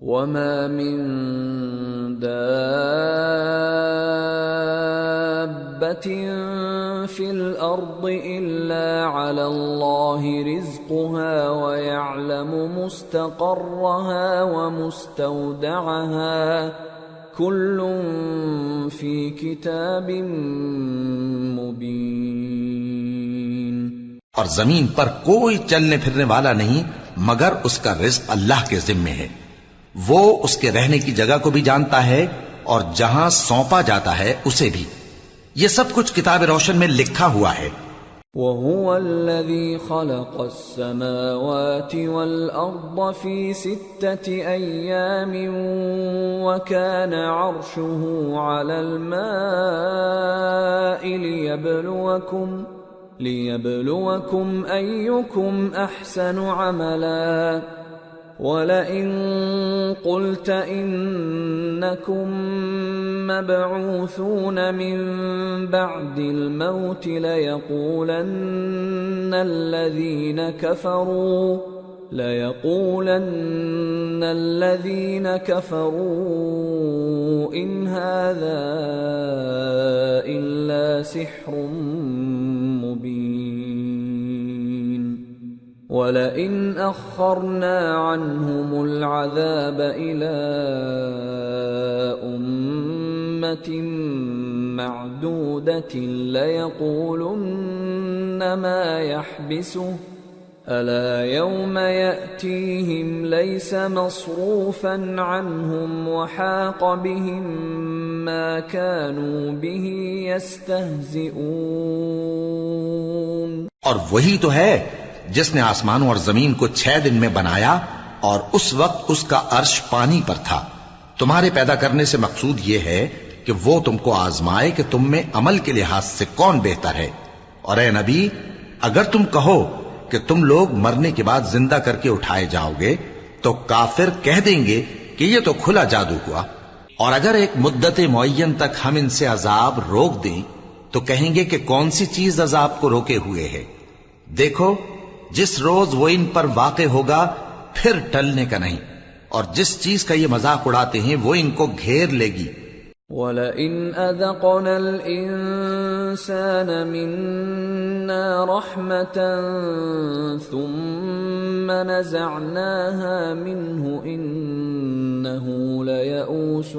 وَمَا مِن دَابَّةٍ فِي الْأَرْضِ إِلَّا عَلَى اللَّهِ رِزْقُهَا وَيَعْلَمُ مُسْتَقَرَّهَا وَمُسْتَوْدَعَهَا كُلٌّ فِي كِتَابٍ مُبِينٍ۔ اور زمین پر کوئی چلنے پھرنے والا نہیں مگر اس کا رزق اللہ کے ذمے ہے۔ وہ اس کے رہنے کی جگہ کو بھی جانتا ہے اور جہاں سونپا جاتا ہے اسے بھی۔ یہ سب کچھ کتاب روشن میں لکھا ہوا ہے۔ وَهُوَ الَّذِي خَلَقَ السَّمَاوَاتِ وَالْأَرْضَ فِي 6 أَيَّامٍ وَكَانَ عَرْشُهُ عَلَى الْمَاءِ لِيَبْلُوَكُمْ أَيُّكُمْ أَحْسَنُ عَمَلًا وَلَئِن قُلْتَ إِنَّكُمْ مَبْعُوثُونَ مِنْ بَعْدِ الْمَوْتِ لَيَقُولَنَّ الَّذِينَ كَفَرُوا إِنْ هَذَا إِلَّا سِحْرٌ مُبِينٌ وَلَئِنْ أَخَّرْنَا عَنْهُمُ الْعَذَابَ إِلَىٰ أُمَّةٍ مَّعْدُودَةٍ لَيَقُولُنَّ مَا يَحْبِسُهُ أَلَا يَوْمَ يَأْتِيهِمْ لَيْسَ مَصْرُوفًا عَنْهُمْ وَحَاقَ بِهِم مَّا كَانُوا بِهِ يَسْتَهْزِئُونَ۔ اور وہی تو ہے جس نے آسمانوں اور زمین کو 6 دن میں بنایا اور اس وقت اس کا عرش پانی پر تھا۔ تمہارے پیدا کرنے سے مقصود یہ ہے کہ وہ تم کو آزمائے کہ تم میں عمل کے لحاظ سے کون بہتر ہے۔ اور اے نبی، اگر تم کہو کہ تم لوگ مرنے کے بعد زندہ کر کے اٹھائے جاؤ گے تو کافر کہہ دیں گے کہ یہ تو کھلا جادو ہوا۔ اور اگر ایک مدت معین تک ہم ان سے عذاب روک دیں تو کہیں گے کہ کون سی چیز عذاب کو روکے ہوئے ہے۔ دیکھو، جس روز وہ ان پر واقع ہوگا پھر ٹلنے کا نہیں، اور جس چیز کا یہ مذاق اڑاتے ہیں وہ ان کو گھیر لے گی۔ وَلَئِنْ أَذَقْنَا الْإِنسَانَ مِنَّا رَحْمَةً ثُمَّ نَزَعْنَاهَا مِنْهُ إِنَّهُ لَيَئُوسٌ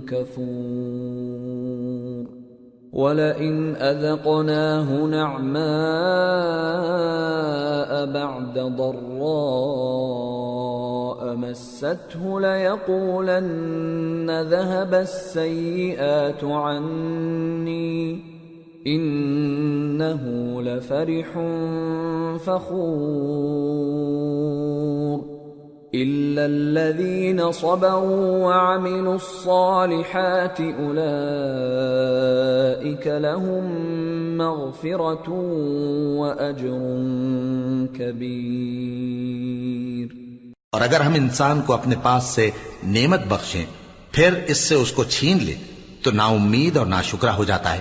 كَفُورٌ وَلَئِنْ أَذَقْنَاهُ نَعْمَاءَ بَعْدَ ضَرَّاءَ مَسَّتْهُ لَيَقُولَنَّ ذَهَبَ السَّيِّئَاتُ عَنِّي إِنَّهُ لَفَرِحٌ فَخُورٌ إِلَّا الَّذِينَ صَبَرُوا وَعَمِلُوا الصَّالِحَاتِ أُولَئِكَ لَهُم مَّغْفِرَةٌ وَأَجْرٌ كَبِيرٌ۔ اور اگر ہم انسان کو اپنے پاس سے نعمت بخشیں پھر اس سے اس کو چھین لیں تو نا امید اور ناشکرا ہو جاتا ہے،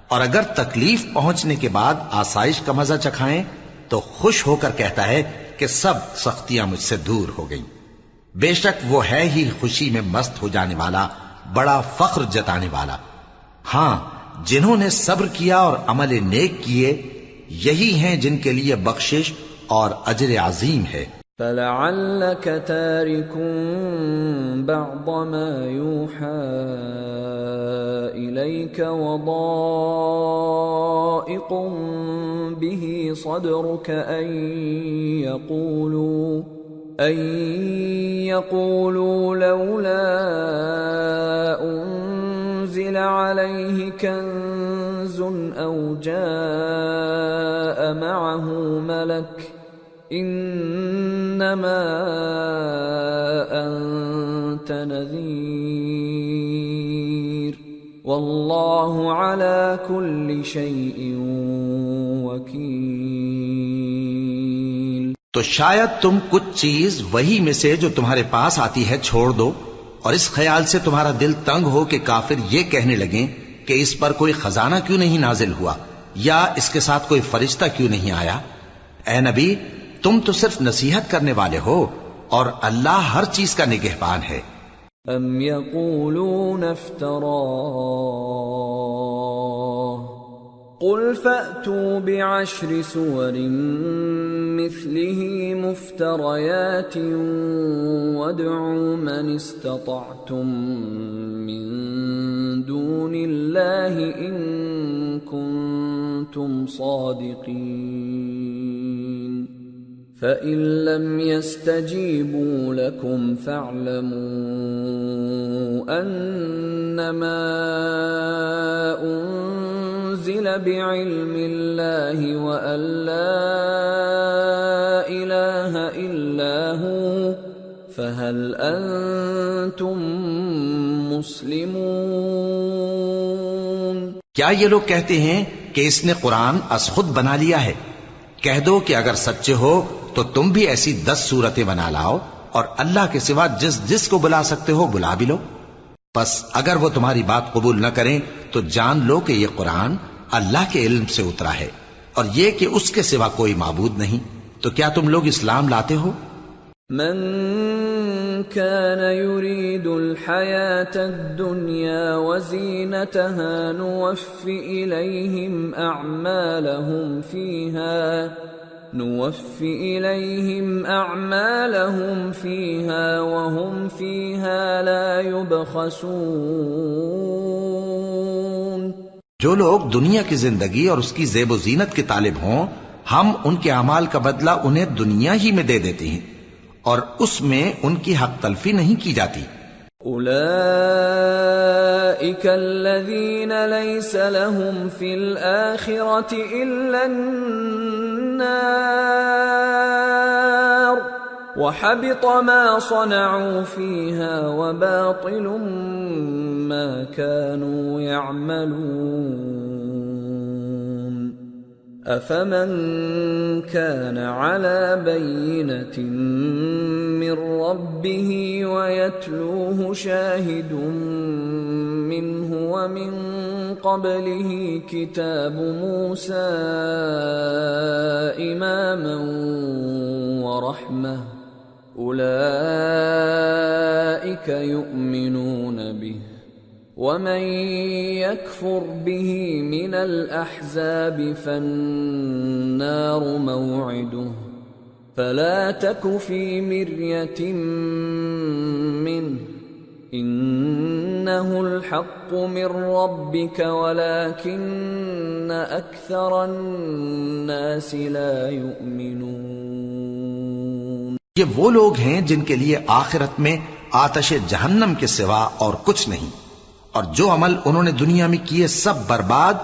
اور اگر تکلیف پہنچنے کے بعد آسائش کا مزہ چکھائیں تو خوش ہو کر کہتا ہے کہ سب سختیاں مجھ سے دور ہو گئیں۔ بے شک وہ ہے ہی خوشی میں مست ہو جانے والا، بڑا فخر جتانے والا۔ ہاں، جنہوں نے صبر کیا اور عمل نیک کیے یہی ہیں جن کے لیے بخشش اور اجر عظیم ہے۔ فَلَعَلَّكَ تَارِكٌ بَعْضَ مَا يُوحَىٰ إِلَيْكَ وَضَائِقٌ بِهِ صَدْرُكَ أَن يَقُولُوا لَوْلَا أُنزِلَ عَلَيْهِ كَنزٌ أَوْ جَاءَ مَعَهُ مَلَكٌ إِنَّمَا أَنتَ نَذِيرٌ وَاللَّهُ عَلَى كُلِّ شَيْءٍ وَكِيلٌ۔ تو شاید تم کچھ چیز وہی میں سے جو تمہارے پاس آتی ہے چھوڑ دو، اور اس خیال سے تمہارا دل تنگ ہو کہ کافر یہ کہنے لگیں کہ اس پر کوئی خزانہ کیوں نہیں نازل ہوا، یا اس کے ساتھ کوئی فرشتہ کیوں نہیں آیا۔ اے نبی، تم تو صرف نصیحت کرنے والے ہو، اور اللہ ہر چیز کا نگہبان ہے۔ ام یقولون افتراه قل فأتوا بعشر سور مثله مفتريات وادعوا من استطعتم من دون الله إن كنتم صادقين فإن لم يستجيبوا لكم فاعلموا أنما أنزل بعلم الله وأن لا إله إلا هو فهل أنتم مسلمون؟ کیا یہ لوگ کہتے ہیں کہ اس نے قرآن از خود بنا لیا ہے؟ کہہ دو کہ اگر سچے ہو تو تم بھی ایسی 10 صورتیں بنا لاؤ اور اللہ کے سوا جس جس کو بلا سکتے ہو بلا بھی لو۔ پس اگر وہ تمہاری بات قبول نہ کریں تو جان لو کہ یہ قرآن اللہ کے علم سے اترا ہے اور یہ کہ اس کے سوا کوئی معبود نہیں۔ تو کیا تم لوگ اسلام لاتے ہو؟ من كان يريد الحياة الدنيا وزينتها نوفِ إليهم أعمالهم فيها وهم فيها لا يبخسون۔ جو لوگ دنیا کی زندگی اور اس کی زیب و زینت کے طالب ہوں، ہم ان کے اعمال کا بدلہ انہیں دنیا ہی میں دے دیتے ہیں اور اس میں ان کی حق تلفی نہیں کی جاتی۔ أولئك الذين ليس لهم في الآخرة إلا النار وحبط ما صنعوا فيها وباطل ما كانوا يعملون أفمن كان على بينة من ربه ويتلوه شاهد منه ومن قبله كتاب موسى إماما ورحمة أولئك يؤمنون به ومن يكفر به من الأحزاب فالنار موعده فلا تك في مرية منه إنه الحق من ربك ولكن أكثر الناس لا يؤمنون۔ یہ وہ لوگ ہیں جن کے لیے آخرت میں آتش جہنم کے سوا اور کچھ نہیں، اور جو عمل انہوں نے دنیا میں کیے سب برباد،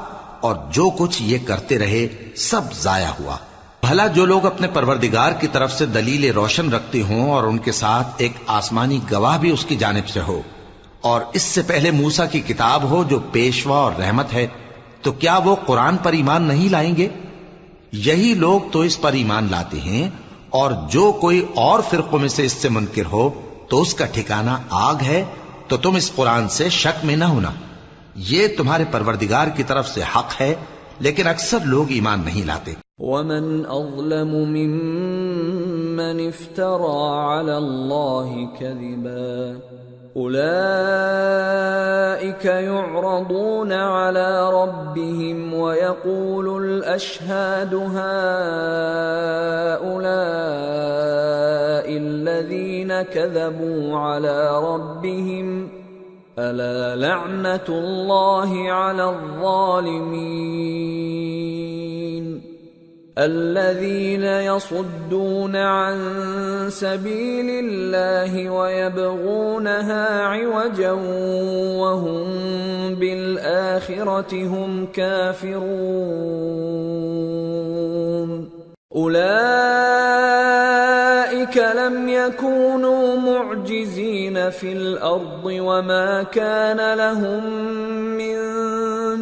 اور جو کچھ یہ کرتے رہے سب ضائع ہوا۔ بھلا جو لوگ اپنے پروردگار کی طرف سے دلیل روشن رکھتے ہوں اور ان کے ساتھ ایک آسمانی گواہ بھی اس کی جانب سے ہو، اور اس سے پہلے موسیٰ کی کتاب ہو جو پیشوا اور رحمت ہے، تو کیا وہ قرآن پر ایمان نہیں لائیں گے؟ یہی لوگ تو اس پر ایمان لاتے ہیں، اور جو کوئی اور فرقوں میں سے اس سے منکر ہو تو اس کا ٹھکانہ آگ ہے۔ تو تم اس قرآن سے شک میں نہ ہونا، یہ تمہارے پروردگار کی طرف سے حق ہے، لیکن اکثر لوگ ایمان نہیں لاتے۔ ومن أظلم ممن افترى على الله كذبا أولئك يعرضون على ربهم ويقول الأشهاد هؤلاء الذين كذبوا على ربهم ألا لعنة الله على الظالمين الذين يصدون عن سبيل الله ويبغونها عوجا وهم بالآخرة هم كافرون أولئك لم يكونوا معجزين في الأرض وما كان لهم من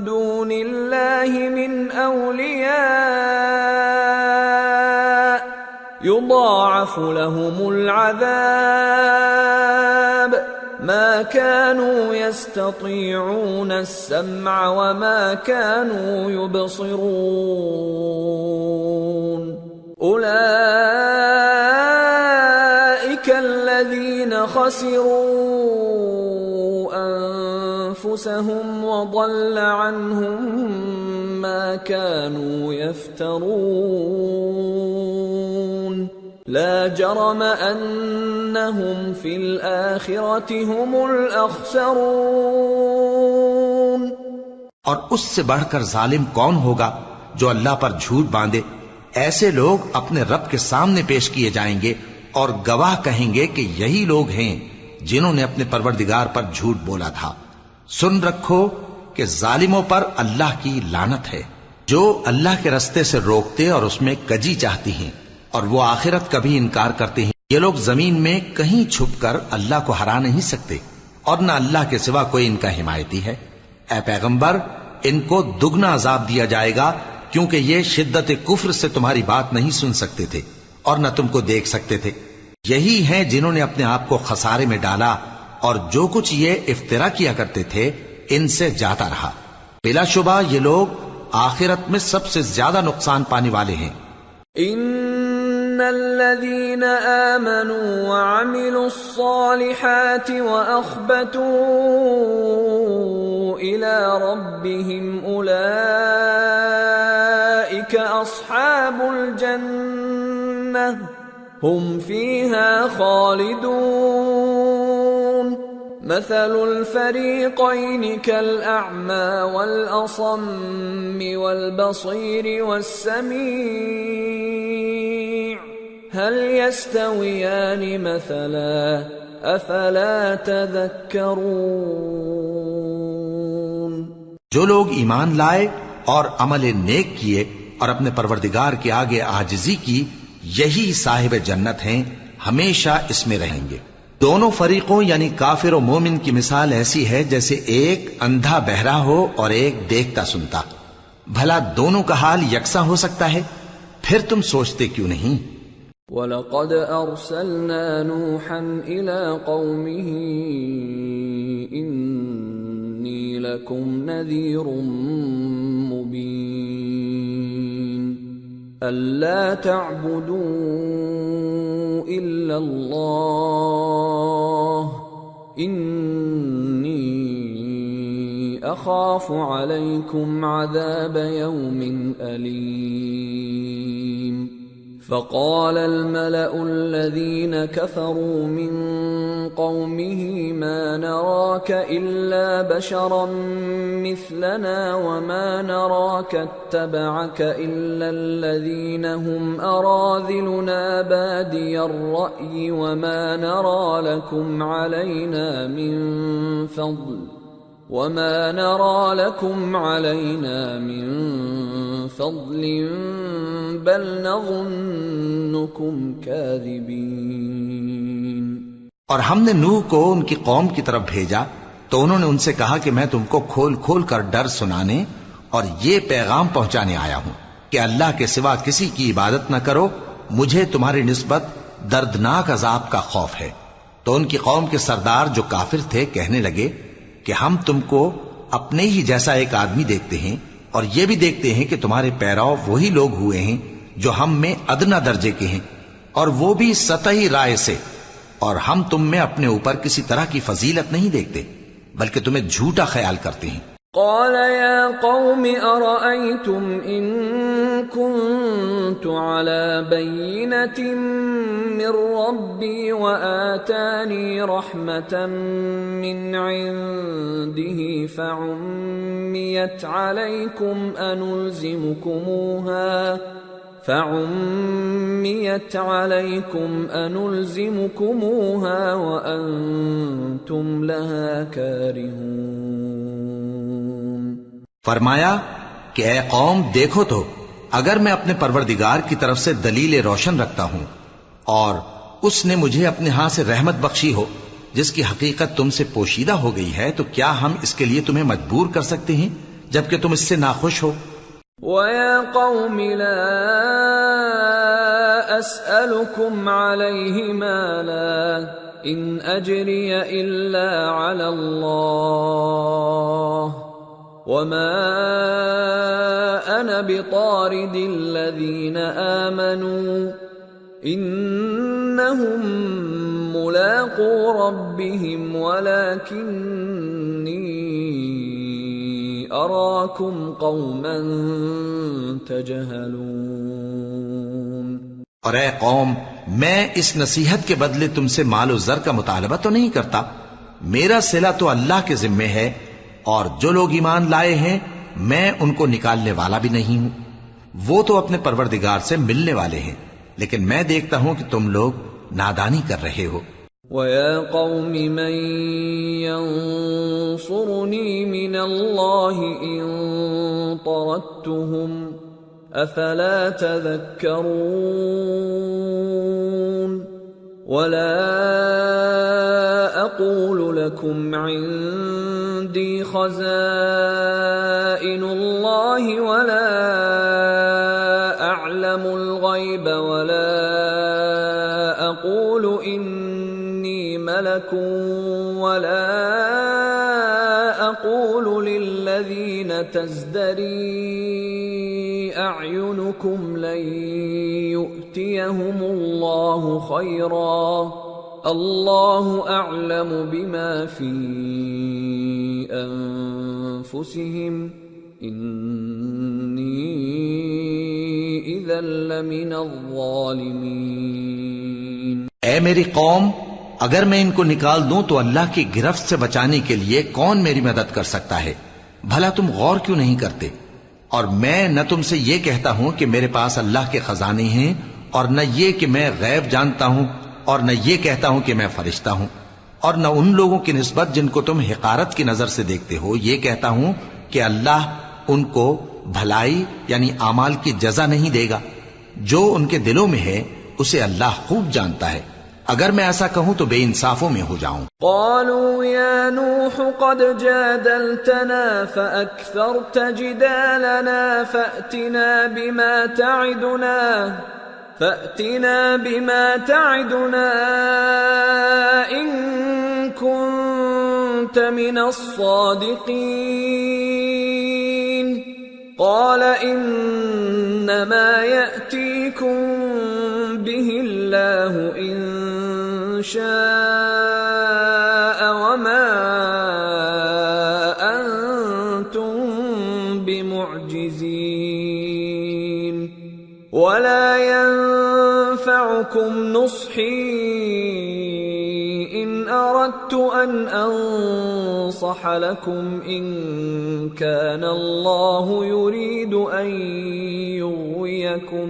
دون الله من أولياء يضاعف لهم العذاب ما كانوا يستطيعون السمع وما كانوا يبصرون أولئك خسروا أنفسهم وضل عنهم ما كانوا يفترون لا جرم أنهم في الآخرة هم الأخسرون۔ اور اس سے بڑھ کر ظالم کون ہوگا جو اللہ پر جھوٹ باندھے؟ ایسے لوگ اپنے رب کے سامنے پیش کیے جائیں گے اور گواہ کہیں گے کہ یہی لوگ ہیں جنہوں نے اپنے پروردگار پر جھوٹ بولا تھا۔ سن رکھو کہ ظالموں پر اللہ کی لعنت ہے، جو اللہ کے رستے سے روکتے اور اس میں کجی چاہتی ہیں، اور وہ آخرت کا بھی انکار کرتے ہیں۔ یہ لوگ زمین میں کہیں چھپ کر اللہ کو ہرا نہیں سکتے، اور نہ اللہ کے سوا کوئی ان کا حمایتی ہے۔ اے پیغمبر، ان کو دگنا عذاب دیا جائے گا، کیونکہ یہ شدت کفر سے تمہاری بات نہیں سن سکتے تھے اور نہ تم کو دیکھ سکتے تھے۔ یہی ہیں جنہوں نے اپنے آپ کو خسارے میں ڈالا، اور جو کچھ یہ افترا کیا کرتے تھے ان سے جاتا رہا۔ بلا شبہ یہ لوگ آخرت میں سب سے زیادہ نقصان پانے والے ہیں۔ ان الذين آمنوا وعملوا الصالحات واخبتوا الى ربهم اولئك اصحاب الجنة هم فيها خالدون مثل الفريقين كالأعمى والأصم والبصير والسميع هل يستويان مثلا أفلا تذكرون۔ جو لوگ ایمان لائے اور عمل نیک کیے اور اپنے پروردگار کے آگے عاجزی کی، یہی صاحب جنت ہیں، ہمیشہ اس میں رہیں گے۔ دونوں فریقوں یعنی کافر و مومن کی مثال ایسی ہے جیسے ایک اندھا بہرا ہو اور ایک دیکھتا سنتا۔ بھلا دونوں کا حال یکساں ہو سکتا ہے؟ پھر تم سوچتے کیوں نہیں؟ وَلَقَدْ أَرْسَلْنَا نُوحًا إِلَىٰ قَوْمِهِ إِنِّي لَكُمْ نَذِيرٌ مُّبِينٌ أَلَّا تَعْبُدُوا إِلَّا اللَّهَ إِنِّي أَخَافُ عَلَيْكُمْ عَذَابَ يَوْمٍ أَلِيمٍ۔ فقال الملأ الذين كفروا من قومه ما نراك إلا بشرا مثلنا وما نراك اتبعك إلا الذين هم أراذلنا بادي الرأي وما نرى لكم علينا من فضل بل نظنكم كاذبين۔ اور ہم نے نوح کو ان کی قوم کی طرف بھیجا تو انہوں نے ان سے کہا کہ میں تم کو کھول کھول کر ڈر سنانے اور یہ پیغام پہنچانے آیا ہوں کہ اللہ کے سوا کسی کی عبادت نہ کرو، مجھے تمہاری نسبت دردناک عذاب کا خوف ہے۔ تو ان کی قوم کے سردار جو کافر تھے کہنے لگے کہ ہم تم کو اپنے ہی جیسا ایک آدمی دیکھتے ہیں اور یہ بھی دیکھتے ہیں کہ تمہارے پیراؤ وہی لوگ ہوئے ہیں جو ہم میں ادنا درجے کے ہیں، اور وہ بھی سطحی رائے سے، اور ہم تم میں اپنے اوپر کسی طرح کی فضیلت نہیں دیکھتے بلکہ تمہیں جھوٹا خیال کرتے ہیں۔ قال يا قوم أرأيتم إن كنت على بينة من ربي وآتاني رحمة من عنده فعميت عليكم أنلزمكموها وأنتم لها كارهون۔ فرمایا کہ اے قوم دیکھو تو، اگر میں اپنے پروردگار کی طرف سے دلیل روشن رکھتا ہوں اور اس نے مجھے اپنے ہاں سے رحمت بخشی ہو جس کی حقیقت تم سے پوشیدہ ہو گئی ہے، تو کیا ہم اس کے لیے تمہیں مجبور کر سکتے ہیں جبکہ تم اس سے ناخوش ہو؟ وَيَا قَوْمِ لَا أَسْأَلُكُمْ عَلَيْهِ مَالًا إِنْ أَجْرِيَ إِلَّا عَلَى اللَّهِ وَمَا أَنَا بِطَارِدِ الَّذِينَ آمَنُوا إِنَّهُمْ ملاقو ربهم ولكني أراكم قوما تجهلون۔ اور اے قوم، میں اس نصیحت کے بدلے تم سے مال و زر کا مطالبہ تو نہیں کرتا، میرا صلہ تو اللہ کے ذمے ہے، اور جو لوگ ایمان لائے ہیں میں ان کو نکالنے والا بھی نہیں ہوں، وہ تو اپنے پروردگار سے ملنے والے ہیں، لیکن میں دیکھتا ہوں کہ تم لوگ نادانی کر رہے ہو۔ وَيَا قَوْمِ مَنْ يَنصُرُنِي مِنَ اللَّهِ إِن طَرَدتُّهُمْ أَفَلَا تَذَكَّرُونَ وَلَا أَقُولُ لَكُمْ عِندِي خَزَائِنُ اللَّهِ وَلَا أَعْلَمُ الْغَيْبَ وَلَا أَقُولُ إِنِّي مَلَكٌ وَلَا أَقُولُ لِلَّذِينَ تَزْدَرِي أَعْيُنُكُمْ لَن يُؤْتِيَهُمُ اللَّهُ خَيْرًا اللَّهُ أَعْلَمُ بِمَا فِي أَنفُسِهِمْ إِنِّي إِذًا لَّمِنَ الظَّالِمِينَ۔ اے میری قوم، اگر میں ان کو نکال دوں تو اللہ کی گرفت سے بچانے کے لیے کون میری مدد کر سکتا ہے؟ بھلا تم غور کیوں نہیں کرتے؟ اور میں نہ تم سے یہ کہتا ہوں کہ میرے پاس اللہ کے خزانے ہیں، اور نہ یہ کہ میں غیب جانتا ہوں، اور نہ یہ کہتا ہوں کہ میں فرشتہ ہوں، اور نہ ان لوگوں کی نسبت جن کو تم حقارت کی نظر سے دیکھتے ہو یہ کہتا ہوں کہ اللہ ان کو بھلائی یعنی اعمال کی جزا نہیں دے گا۔ جو ان کے دلوں میں ہے اسے اللہ خوب جانتا ہے، اگر میں ایسا کہوں تو بے انصافوں میں ہو جاؤں۔ قالوا يا نوح قد جادلتنا فأكثرت جدالنا فأتنا بما تعدنا إن كنت من الصادقين قال إنما يأتيكم به الله إن شاء وما أنتم بمعجزين ولا ينفعكم نصحي إن أردت أن أنصح لكم إن كان الله يريد أن يغويكم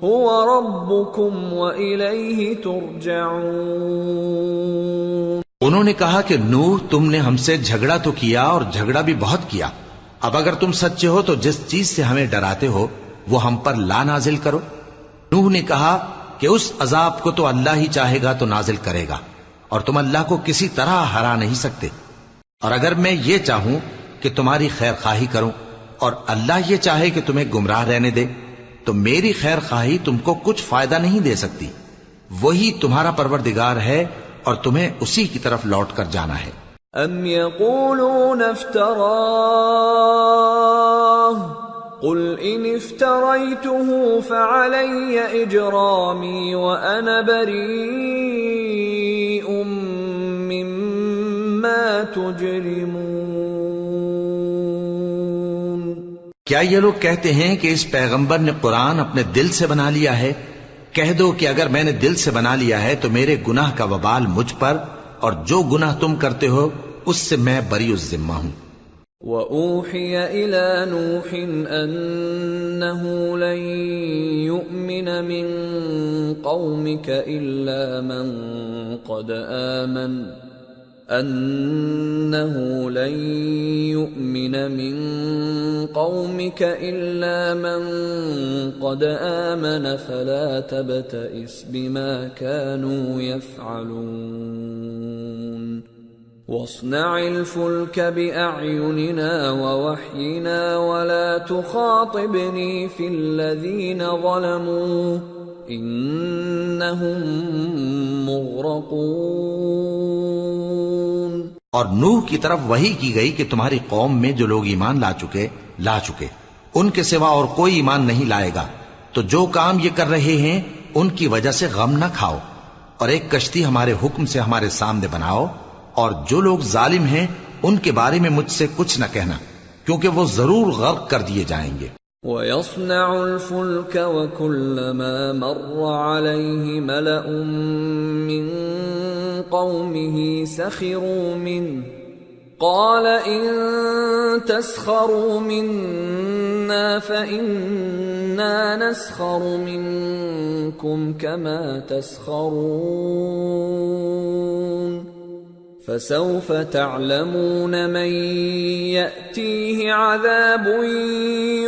هو ربكم وإليه ترجعون۔ انہوں نے کہا کہ نوح، تم نے ہم سے جھگڑا تو کیا اور جھگڑا بھی بہت کیا، اب اگر تم سچے ہو تو جس چیز سے ہمیں ڈراتے ہو وہ ہم پر لا نازل کرو۔ نوح نے کہا کہ اس عذاب کو تو اللہ ہی چاہے گا تو نازل کرے گا، اور تم اللہ کو کسی طرح ہرا نہیں سکتے، اور اگر میں یہ چاہوں کہ تمہاری خیر خواہی کروں اور اللہ یہ چاہے کہ تمہیں گمراہ رہنے دے تو میری خیر خواہی تم کو کچھ فائدہ نہیں دے سکتی، وہی تمہارا پروردگار ہے اور تمہیں اسی کی طرف لوٹ کر جانا ہے۔ ام یقولون افتراہ قل ان افتریته فعلی اجرامی وانا بریء مما تجرمون۔ کیا یہ لوگ کہتے ہیں کہ اس پیغمبر نے قرآن اپنے دل سے بنا لیا ہے؟ کہہ دو کہ اگر میں نے دل سے بنا لیا ہے تو میرے گناہ کا وبال مجھ پر، اور جو گناہ تم کرتے ہو اس سے میں بری الذمہ ہوں۔ وَأُوحِيَ إِلَى نُوحٍ أَنَّهُ لَن يُؤْمِنَ مِن قَوْمِكَ إِلَّا مَن قَدْ آمَنَ فَلَا تَبْتَئِسْ بِمَا كَانُوا يَفْعَلُونَ وَاصْنَعِ الْفُلْكَ بِأَعْيُنِنَا وَوَحْيِنَا وَلَا تُخَاطِبْنِي فِي الَّذِينَ ظَلَمُوا إِنَّهُمْ مُغْرَقُونَ۔ اور نوح کی طرف وحی کی گئی کہ تمہاری قوم میں جو لوگ ایمان لا چکے ان کے سوا اور کوئی ایمان نہیں لائے گا، تو جو کام یہ کر رہے ہیں ان کی وجہ سے غم نہ کھاؤ، اور ایک کشتی ہمارے حکم سے ہمارے سامنے بناؤ، اور جو لوگ ظالم ہیں ان کے بارے میں مجھ سے کچھ نہ کہنا، کیونکہ وہ ضرور غرق کر دیے جائیں گے۔ وَيَصْنَعُ الْفُلْكَ وَكُلَّمَا مَرَّ عَلَيْهِ مَلَأٌ مِّن قَوْمِهِ سَخِرُوا مِنْهُ قَالَ إِن تَسْخَرُوا مِنَّا فَإِنَّا نَسْخَرُ مِنكُمْ كَمَا تَسْخَرُونَ فَسَوْفَ تَعْلَمُونَ مَن يَأْتِيهِ عَذَابٌ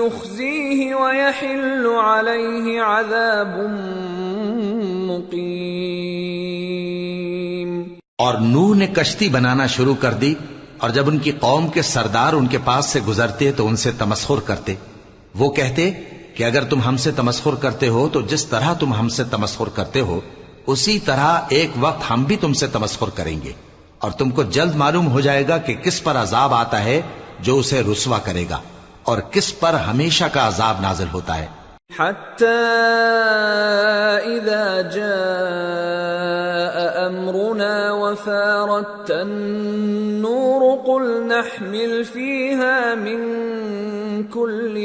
يُخْزِيهِ وَيَحِلُّ عَلَيْهِ عَذَابٌ مُقِيمٌ۔ اور نوح نے کشتی بنانا شروع کر دی، اور جب ان کی قوم کے سردار ان کے پاس سے گزرتے تو ان سے تمسخر کرتے۔ وہ کہتے کہ اگر تم ہم سے تمسخر کرتے ہو تو جس طرح تم ہم سے تمسخر کرتے ہو اسی طرح ایک وقت ہم بھی تم سے تمسخر کریں گے، اور تم کو جلد معلوم ہو جائے گا کہ کس پر عذاب آتا ہے جو اسے رسوا کرے گا، اور کس پر ہمیشہ کا عذاب نازل ہوتا ہے۔ حتى إذا جاء أمرنا وفارت النور قل نحمل فيها من كل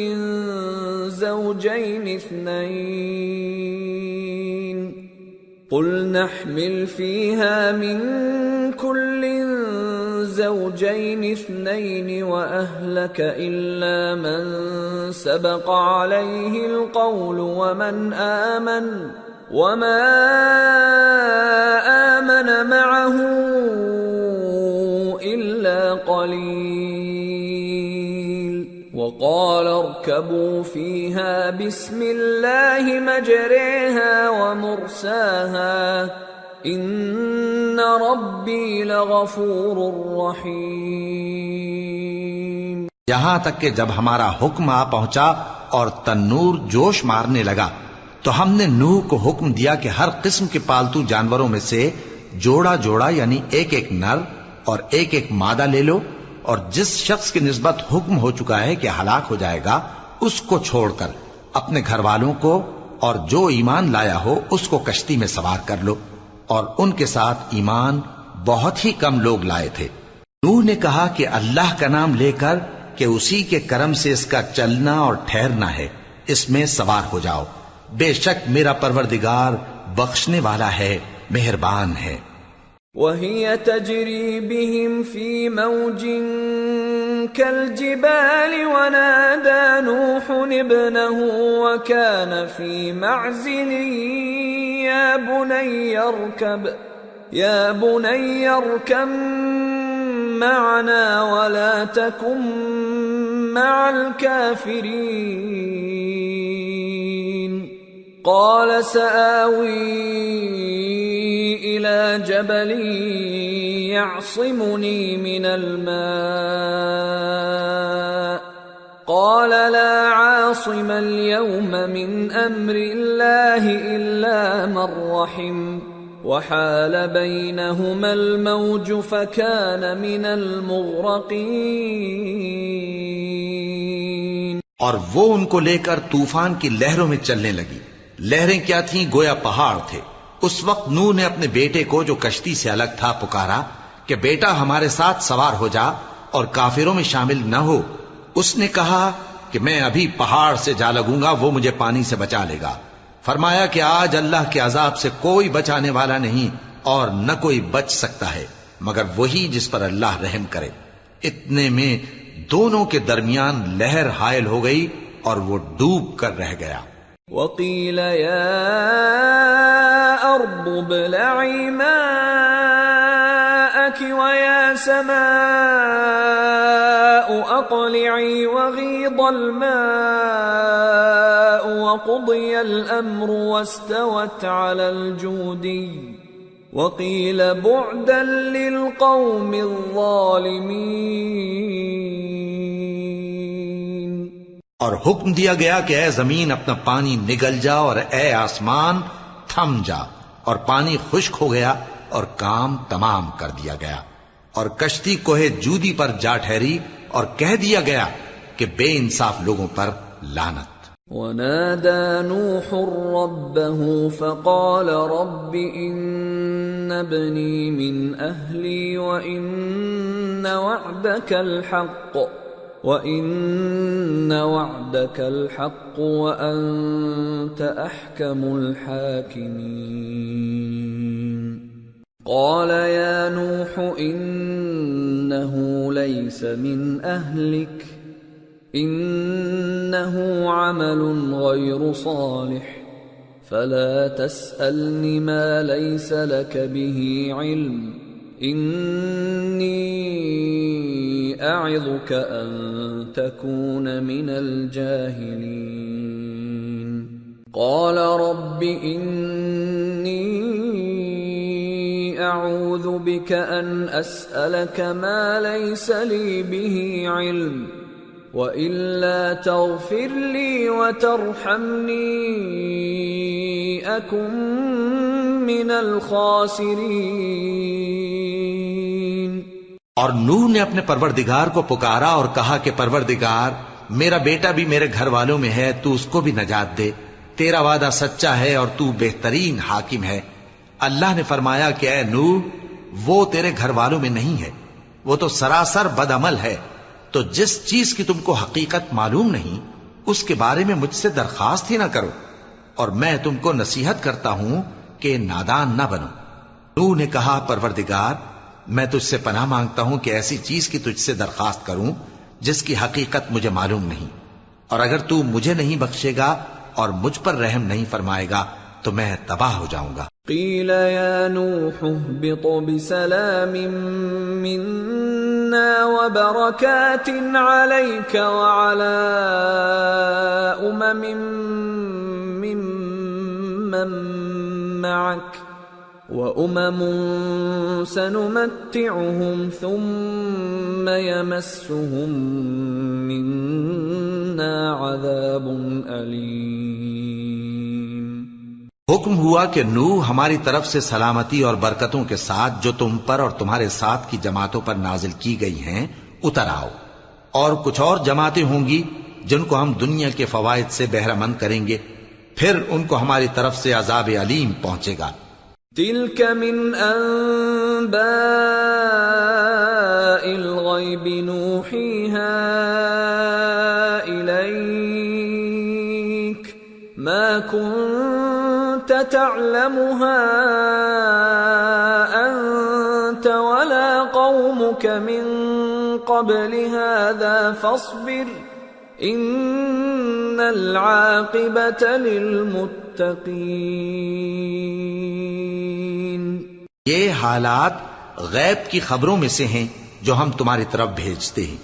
زوجين اثنين وأهلك إلا من سبق عليه القول وما آمن معه إلا قليل وقال اركبوا فيها بسم الله مجريها ومرساها إن ربي لغفور رحيم۔ یہاں تک کہ جب ہمارا حکم آ پہنچا اور تنور جوش مارنے لگا تو ہم نے نوح کو حکم دیا کہ ہر قسم کے پالتو جانوروں میں سے جوڑا جوڑا یعنی ایک ایک نر اور ایک ایک مادہ لے لو، اور جس شخص کی نسبت حکم ہو چکا ہے کہ ہلاک ہو جائے گا اس کو چھوڑ کر اپنے گھر والوں کو اور جو ایمان لایا ہو اس کو کشتی میں سوار کر لو، اور ان کے ساتھ ایمان بہت ہی کم لوگ لائے تھے۔ نوح نے کہا کہ اللہ کا نام لے کر کہ اسی کے کرم سے اس کا چلنا اور ٹھہرنا ہے، اس میں سوار ہو جاؤ، بے شک میرا پروردگار بخشنے والا ہے، مہربان ہے۔ وَهِيَ تَجْرِي بِهِمْ فِي مَوْجٍ كَالْجِبَالِ وَنَادَى نُوحٌ ابْنَهُ وَكَانَ فِي مَعْزِلٍ يَا بُنَيَّ ارْكَب مَّعَنَا وَلَا تَكُن مَّعَ الْكَافِرِينَ قَالَ سَآوِي إِلَى جَبَلٍ يَعْصِمُنِي مِنَ الْمَاءِ قَالَ لَا عَاصِمَ الْيَوْمَ مِنْ أَمْرِ اللَّهِ إِلَّا مَنْ رَحِمَ وَحَالَ بَيْنَهُمَا الْمَوْجُ فَكَانَ مِنَ الْمُغْرَقِينَ۔ اور وہ ان کو لے کر طوفان کی لہروں میں چلنے لگی۔ لہریں کیا تھیں؟ گویا پہاڑ تھے۔ اس وقت نوح نے اپنے بیٹے کو جو کشتی سے الگ تھا پکارا کہ بیٹا ہمارے ساتھ سوار ہو جا اور کافروں میں شامل نہ ہو۔ اس نے کہا کہ میں ابھی پہاڑ سے جا لگوں گا، وہ مجھے پانی سے بچا لے گا۔ فرمایا کہ آج اللہ کے عذاب سے کوئی بچانے والا نہیں اور نہ کوئی بچ سکتا ہے مگر وہی جس پر اللہ رحم کرے۔ اتنے میں دونوں کے درمیان لہر حائل ہو گئی اور وہ ڈوب کر رہ گیا۔ وَقِيلَ يَا أَرْضُ ابْلَعِي مَاءَكِ وَيَا سَمَاءُ أَقْلِعِي وَغِيضَ الْمَاءُ وَقُضِيَ الْأَمْرُ وَاسْتَوَتْ عَلَى الْجُودِيِّ وَقِيلَ بُعْدًا لِلْقَوْمِ الظَّالِمِينَ۔ اور حکم دیا گیا کہ اے زمین اپنا پانی نگل جا اور اے آسمان تھم جا، اور پانی خشک ہو گیا اور کام تمام کر دیا گیا، اور کشتی کوہ جودی پر جا ٹھہری اور کہہ دیا گیا کہ بے انصاف لوگوں پر لعنت۔ ونادى نوح ربه فقال رب إن ابني من أهلي وإن وعدك الحق وأنت أحكم الحاكمين قال يا نوح إنه ليس من أهلك إنه عمل غير صالح فلا تسألني ما ليس لك به علم إني أعظك أن تكون من الجاهلين قال رب إني أعوذ بك أن أسألك ما ليس لي به علم وإلا تغفر لي وترحمني أكن من الخاسرين۔ اور نوح نے اپنے پروردگار کو پکارا اور کہا کہ پروردگار میرا بیٹا بھی میرے گھر والوں میں ہے، تو اس کو بھی نجات دے، تیرا وعدہ سچا ہے اور تو بہترین حاکم ہے۔ اللہ نے فرمایا کہ اے نوح وہ تیرے گھر والوں میں نہیں ہے، وہ تو سراسر بد عمل ہے، تو جس چیز کی تم کو حقیقت معلوم نہیں اس کے بارے میں مجھ سے درخواست ہی نہ کرو، اور میں تم کو نصیحت کرتا ہوں کہ نادان نہ بنو۔ نوح نے کہا پروردگار میں تجھ سے پناہ مانگتا ہوں کہ ایسی چیز کی تجھ سے درخواست کروں جس کی حقیقت مجھے معلوم نہیں، اور اگر تو مجھے نہیں بخشے گا اور مجھ پر رحم نہیں فرمائے گا تو میں تباہ ہو جاؤں گا۔ قیل یا نوح اهبط بسلام منا وبرکات علیک وعلی ممن معک وأمم سنمتعهم ثم يمسهم منا عذاب أليم۔ حکم ہوا کہ نوح ہماری طرف سے سلامتی اور برکتوں کے ساتھ جو تم پر اور تمہارے ساتھ کی جماعتوں پر نازل کی گئی ہیں اتر آؤ، اور کچھ اور جماعتیں ہوں گی جن کو ہم دنیا کے فوائد سے بہرہ مند کریں گے، پھر ان کو ہماری طرف سے عذاب علیم پہنچے گا۔ تلك من أنباء الغيب نوحيها إليك ما كنت تعلمها أنت ولا قومك من قبل هذا فاصبر إن العاقبة للمتقين۔ یہ حالات غیب کی خبروں میں سے ہیں جو ہم تمہاری طرف بھیجتے ہیں،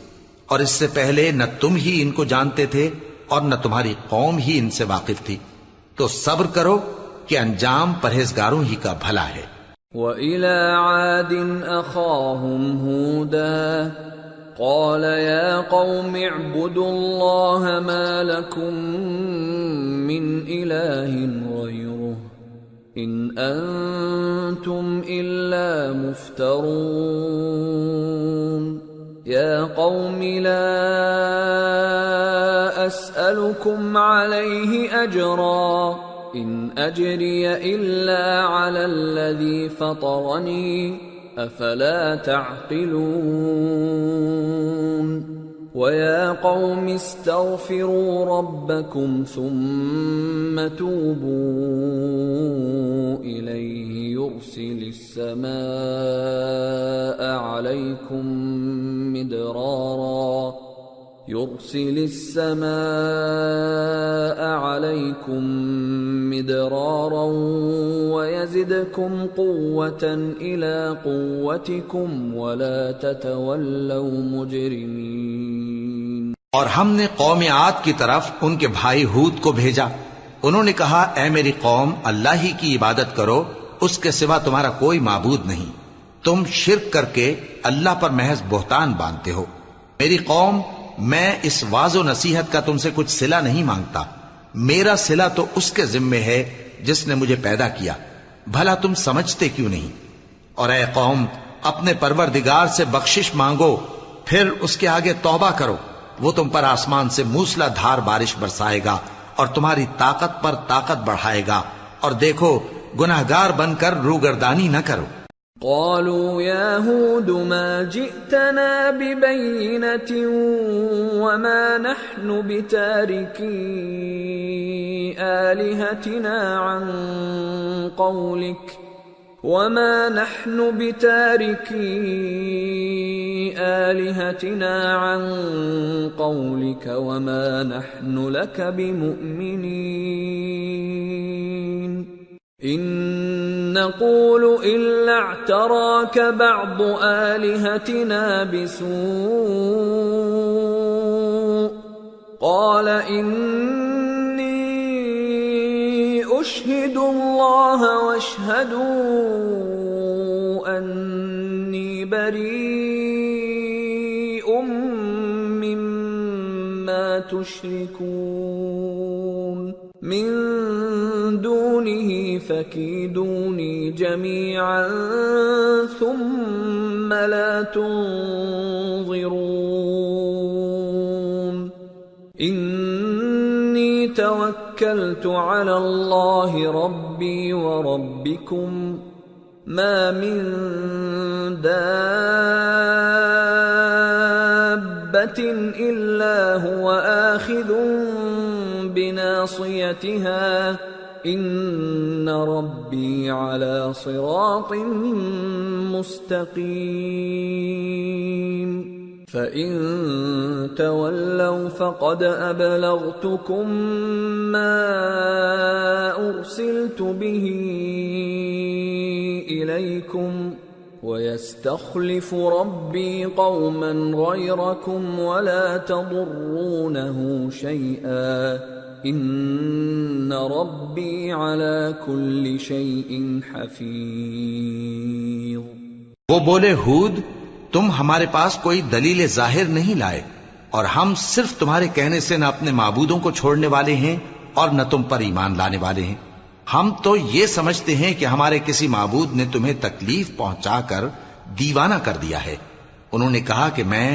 اور اس سے پہلے نہ تم ہی ان کو جانتے تھے اور نہ تمہاری قوم ہی ان سے واقف تھی، تو صبر کرو کہ انجام پرہیزگاروں ہی کا بھلا ہے۔ وَإِلَى عَادٍ أَخَاهُمْ هُودًا قَالَ يَا قَوْمِ اعْبُدُوا اللَّهَ مَا لَكُمْ مِنْ إِلَٰهٍ غَيْرُهُ إِنْ أَنْتُمْ إِلَّا مُفْتَرُونَ يَا قَوْمِ لَا أَسْأَلُكُمْ عَلَيْهِ أَجْرًا إِنْ أَجْرِيَ إِلَّا عَلَى الَّذِي فَطَرَنِي أَفَلَا تَعْقِلُونَ وَيَا قَوْمِ اسْتَغْفِرُوا رَبَّكُمْ ثُمَّ تُوبُوا إِلَيْهِ يُرْسِلِ السَّمَاءَ عَلَيْكُمْ مِدْرَارًا وَيَزِدْكُمْ قُوَّةً إِلَى قُوَّتِكُمْ وَلَا تَتَوَلَّوْا مُجْرِمِينَ۔ اور ہم نے قوم عاد کی طرف ان کے بھائی ہود کو بھیجا، انہوں نے کہا اے میری قوم اللہ ہی کی عبادت کرو، اس کے سوا تمہارا کوئی معبود نہیں، تم شرک کر کے اللہ پر محض بہتان باندھتے ہو۔ میری قوم میں اس واعظ و نصیحت کا تم سے کچھ صلہ نہیں مانگتا، میرا صلہ تو اس کے ذمے ہے جس نے مجھے پیدا کیا، بھلا تم سمجھتے کیوں نہیں؟ اور اے قوم اپنے پروردگار سے بخشش مانگو، پھر اس کے آگے توبہ کرو، وہ تم پر آسمان سے موسلا دھار بارش برسائے گا اور تمہاری طاقت پر طاقت بڑھائے گا، اور دیکھو گناہگار بن کر روگردانی نہ کرو۔ قالوا يا هود ما جئتنا ببينة وما نحن بتاركي آلهتنا عن قولك وما نحن لك بمؤمنين إن نقول إلا اعتراك بعض آلهتنا بسوء قال إني أشهد الله واشهدوا أني بريء مما تشركون من دونه فكيدوني جميعا ثم لا تنظرون إني توكلت على الله ربي وربكم ما من دابة إلا هو آخذ بناصيتها إن ربي على صراط مستقيم فإن تولوا فقد أبلغتكم ما أرسلت به إليكم ويستخلف ربي قوما غيركم ولا تضرونه شيئا ان ربی علی کل شیء حفیظ۔ وہ بولے ہود تم ہمارے پاس کوئی دلیل ظاہر نہیں لائے، اور ہم صرف تمہارے کہنے سے نہ اپنے معبودوں کو چھوڑنے والے ہیں اور نہ تم پر ایمان لانے والے ہیں۔ ہم تو یہ سمجھتے ہیں کہ ہمارے کسی معبود نے تمہیں تکلیف پہنچا کر دیوانہ کر دیا ہے۔ انہوں نے کہا کہ میں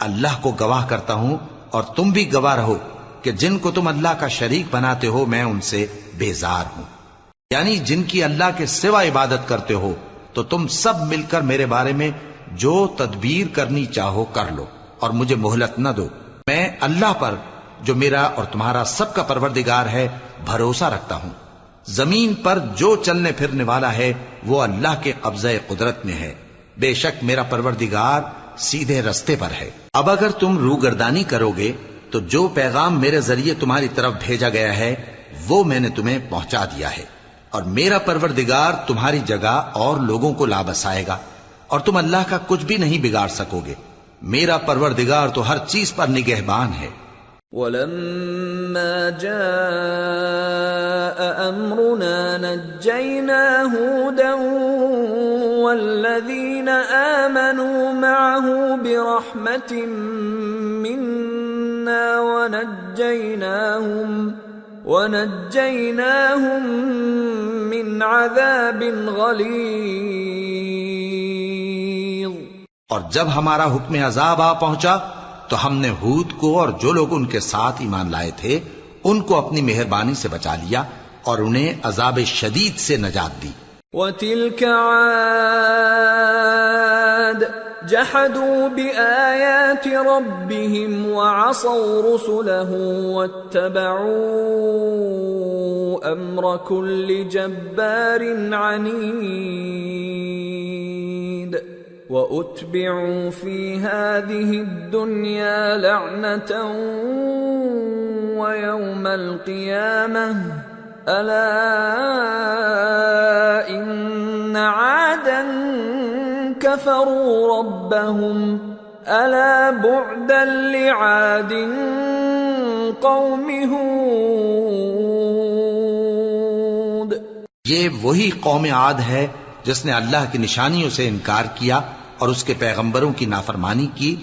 اللہ کو گواہ کرتا ہوں اور تم بھی گواہ رہو کہ جن کو تم اللہ کا شریک بناتے ہو میں ان سے بیزار ہوں، یعنی جن کی اللہ کے سوا عبادت کرتے ہو، تو تم سب مل کر میرے بارے میں جو تدبیر کرنی چاہو کر لو اور مجھے مہلت نہ دو۔ میں اللہ پر جو میرا اور تمہارا سب کا پروردگار ہے بھروسہ رکھتا ہوں۔ زمین پر جو چلنے پھرنے والا ہے وہ اللہ کے قبضہ قدرت میں ہے، بے شک میرا پروردگار سیدھے رستے پر ہے۔ اب اگر تم روگردانی کرو گے تو جو پیغام میرے ذریعے تمہاری طرف بھیجا گیا ہے وہ میں نے تمہیں پہنچا دیا ہے، اور میرا پروردگار تمہاری جگہ اور لوگوں کو لا بسائے گا، اور تم اللہ کا کچھ بھی نہیں بگاڑ سکو گے۔ میرا پروردگار تو ہر چیز پر نگہبان ہے۔ وَلَمَّا جَاءَ أَمْرُنَا نَجَّيْنَا هُودًا وَالَّذِينَ آمَنُوا مَعَهُ بِرَحْمَةٍ مِنَّا وَنَجَّيْنَاهُمْ مِنْ عَذَابٍ غَلِيظٍ۔ اور جب ہمارا حکم عذاب آ پہنچا تو ہم نے ہود کو اور جو لوگ ان کے ساتھ ایمان لائے تھے ان کو اپنی مہربانی سے بچا لیا اور انہیں عذاب شدید سے نجات دی۔ وَتِلْكَ عَادٌ جَحَدُوا بِآيَاتِ رَبِّهِمْ وَعَصَوْا رُسُلَهُ وَاتَّبَعُوا أَمْرَ كُلِّ جَبَّارٍ عَنِيدٍ وَأُتْبِعُوا فِي هَذِهِ الدُّنْيَا لَعْنَةً وَيَوْمَ الْقِيَامَةِ أَلَا إِنَّ عَادًا كَفَرُوا رَبَّهُمْ أَلَا بُعْدًا لِعَادٍ قَوْمِ هُودٍ۔ یہ وہی قوم عاد ہے جس نے اللہ کی نشانیوں سے انکار کیا اور اس کے پیغمبروں کی نافرمانی کی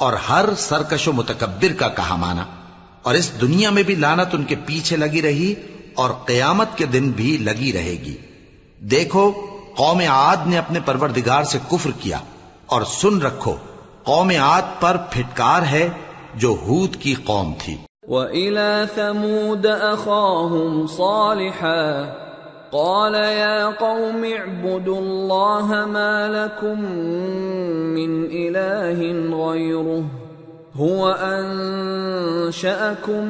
اور ہر سرکش و متکبر کا کہا مانا، اور اس دنیا میں بھی لعنت ان کے پیچھے لگی رہی اور قیامت کے دن بھی لگی رہے گی۔ دیکھو قوم عاد نے اپنے پروردگار سے کفر کیا، اور سن رکھو قوم عاد پر پھٹکار ہے جو ہود کی قوم تھی۔ وَإِلَى ثَمُودَ أَخَاهُمْ صَالِحًا قَالَ يَا قَوْمِ اعْبُدُوا اللَّهَ مَا لَكُمْ مِنْ إِلَٰهٍ غَيْرُهُ هُوَ أَنشَأَكُم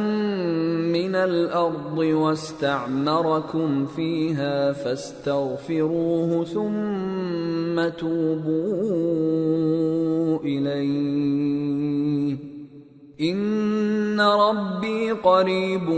مِّنَ الْأَرْضِ وَاسْتَعْمَرَكُمْ فِيهَا فَاسْتَغْفِرُوهُ ثُمَّ تُوبُوا إِلَيْهِ إِنَّ رَبِّي قَرِيبٌ